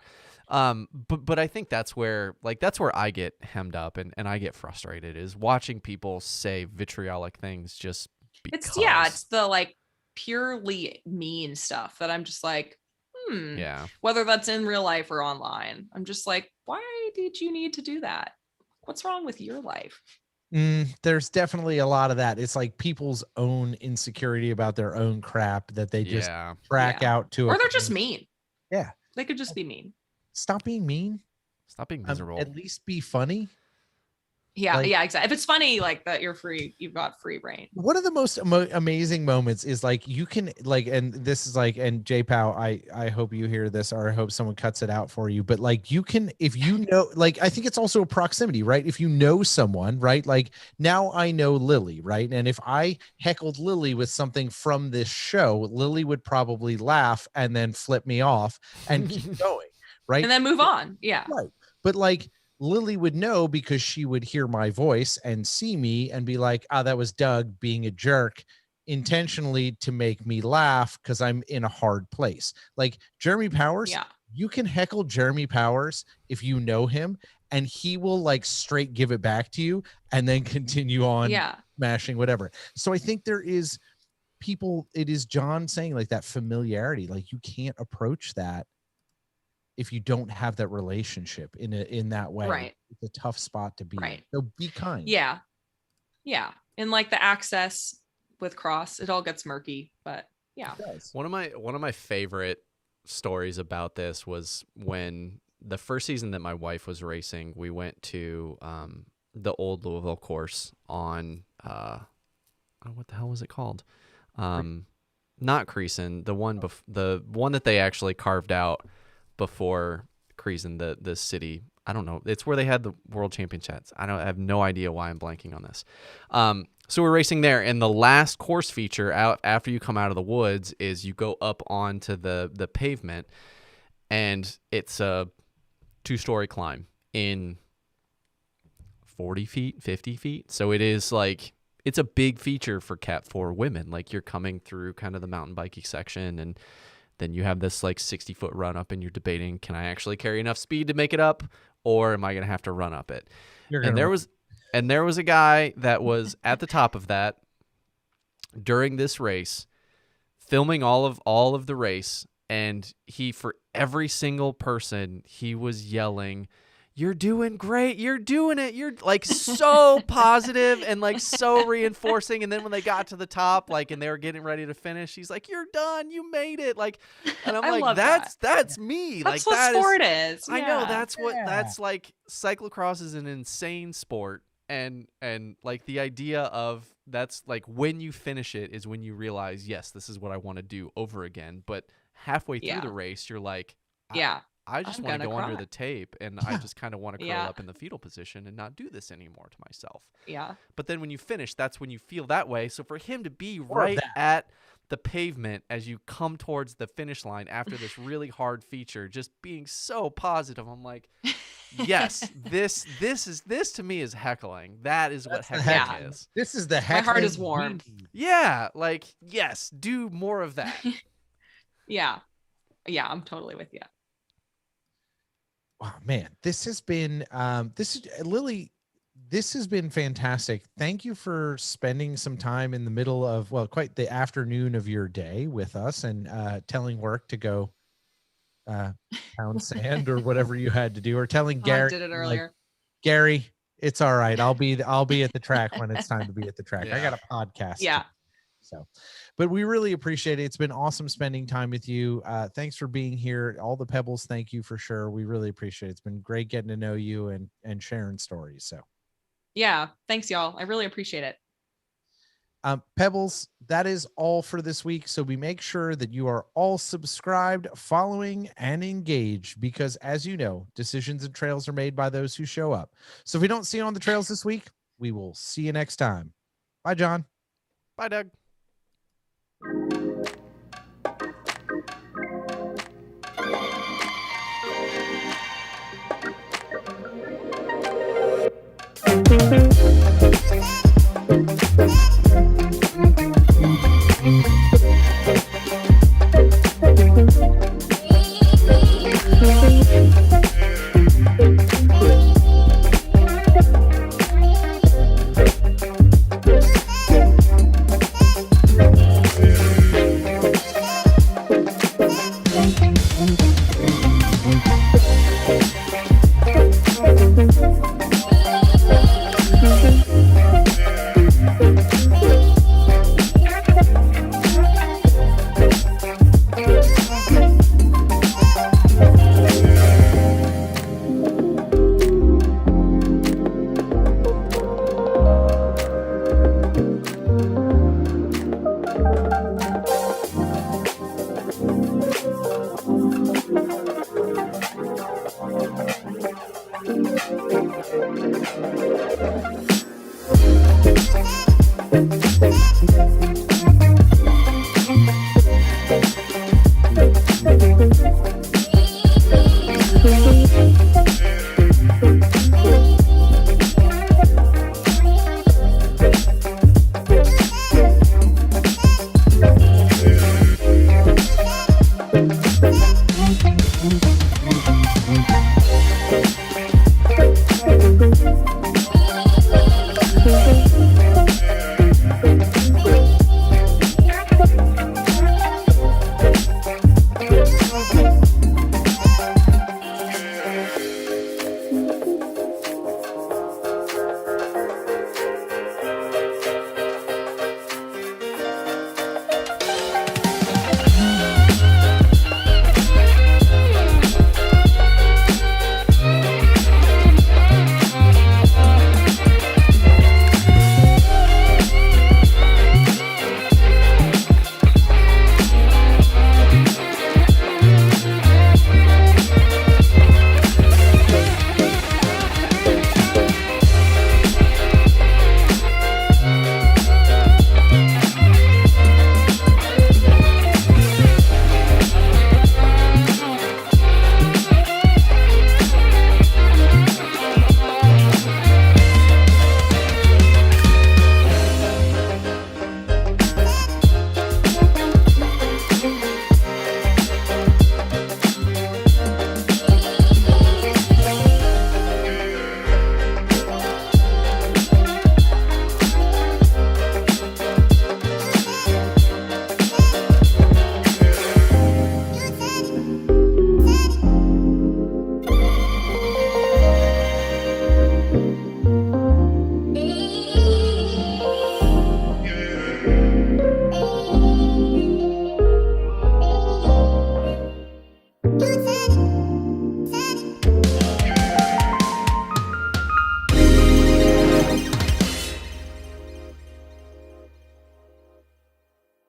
But I think that's where I get hemmed up and I get frustrated, is watching people say vitriolic things just because. It's the like purely mean stuff that I'm just like, whether that's in real life or online, I'm just like, why did you need to do that? What's wrong with your life? There's definitely a lot of that. It's like people's own insecurity about their own crap that they just track out to. Or they're just mean. Yeah. They could just be mean. Stop being mean. Stop being miserable. At least be funny. Yeah, Like, yeah, exactly. If it's funny, like that, you're free. You've got free reign. one of the most amazing moments is like you can like, and this is like, and J Pow, I hope you hear this, or I hope someone cuts it out for you. But like you can, if you know, like I think it's also a proximity, right? If you know someone, right? Like now I know Lily, right? And if I heckled Lily with something from this show, Lily would probably laugh and then flip me off and keep going, right? And then move on. Yeah. Right. But like Lily would know because she would hear my voice and see me and be like, ah, that was Doug being a jerk intentionally to make me laugh because I'm in a hard place. Like Jeremy Powers, Yeah. you can heckle Jeremy Powers if you know him, and he will like straight give it back to you and then continue on smashing whatever. So I think there is people, it is John saying like that familiarity, like you can't approach that if you don't have that relationship in that way. Right. It's a tough spot to be in. Right. So be kind. Yeah. Yeah. And like the access with Cross, it all gets murky, but yeah. One of my favorite stories about this was when the first season that my wife was racing, we went to the old Louisville course on what the hell was it called? Not Creason, the one the one that they actually carved out before Creason, the city. I don't know. It's where they had the world championships. I have no idea why I'm blanking on this. So we're racing there, and the last course feature out after you come out of the woods is you go up onto the pavement, and it's a 2-story climb in 40 feet, 50 feet. So it is like, it's a big feature for women. Like you're coming through kind of the mountain biking section, and then you have this like 60-foot run up, and you're debating, can I actually carry enough speed to make it up, or am I going to have to run up it? And there was a guy that was at the top of that during this race, filming all of the race, and he, for every single person, he was yelling, "You're doing great. You're doing it." You're like so positive and like so reinforcing. And then when they got to the top, like, and they were getting ready to finish, he's like, "You're done. You made it." Like, and I'm like, that's me. That's like what sport is. I know that's like cyclocross is an insane sport. And like the idea of that's like when you finish it is when you realize, yes, this is what I want to do over again. But halfway through the race, you're like, I just want to go under the tape, and I just kind of want to curl up in the fetal position and not do this anymore to myself. Yeah. But then when you finish, that's when you feel that way. So for him to be right at the pavement as you come towards the finish line after this really hard feature, just being so positive, I'm like, yes, this to me is heckling. That is what heckling is. This is the heckling. My heart is warm. Yeah, like, yes, do more of that. Yeah, I'm totally with you. Wow, man, this has been Lily, this has been fantastic. Thank you for spending some time in the middle of, well, quite the afternoon of your day with us, and telling work to go pound sand or whatever you had to do, or telling Gary, I did it earlier. like, Gary, it's all right. I'll be at the track when it's time to be at the track. I got a podcast. Yeah. So, but we really appreciate it. It's been awesome spending time with you. Thanks for being here. All the Pebbles, thank you for sure. We really appreciate it. It's been great getting to know you and sharing stories. So yeah, thanks y'all. I really appreciate it. Pebbles, that is all for this week. So we make sure that you are all subscribed, following, and engaged, because as you know, decisions and trails are made by those who show up. So if we don't see you on the trails this week, we will see you next time. Bye, John. Bye, Doug. Thank you.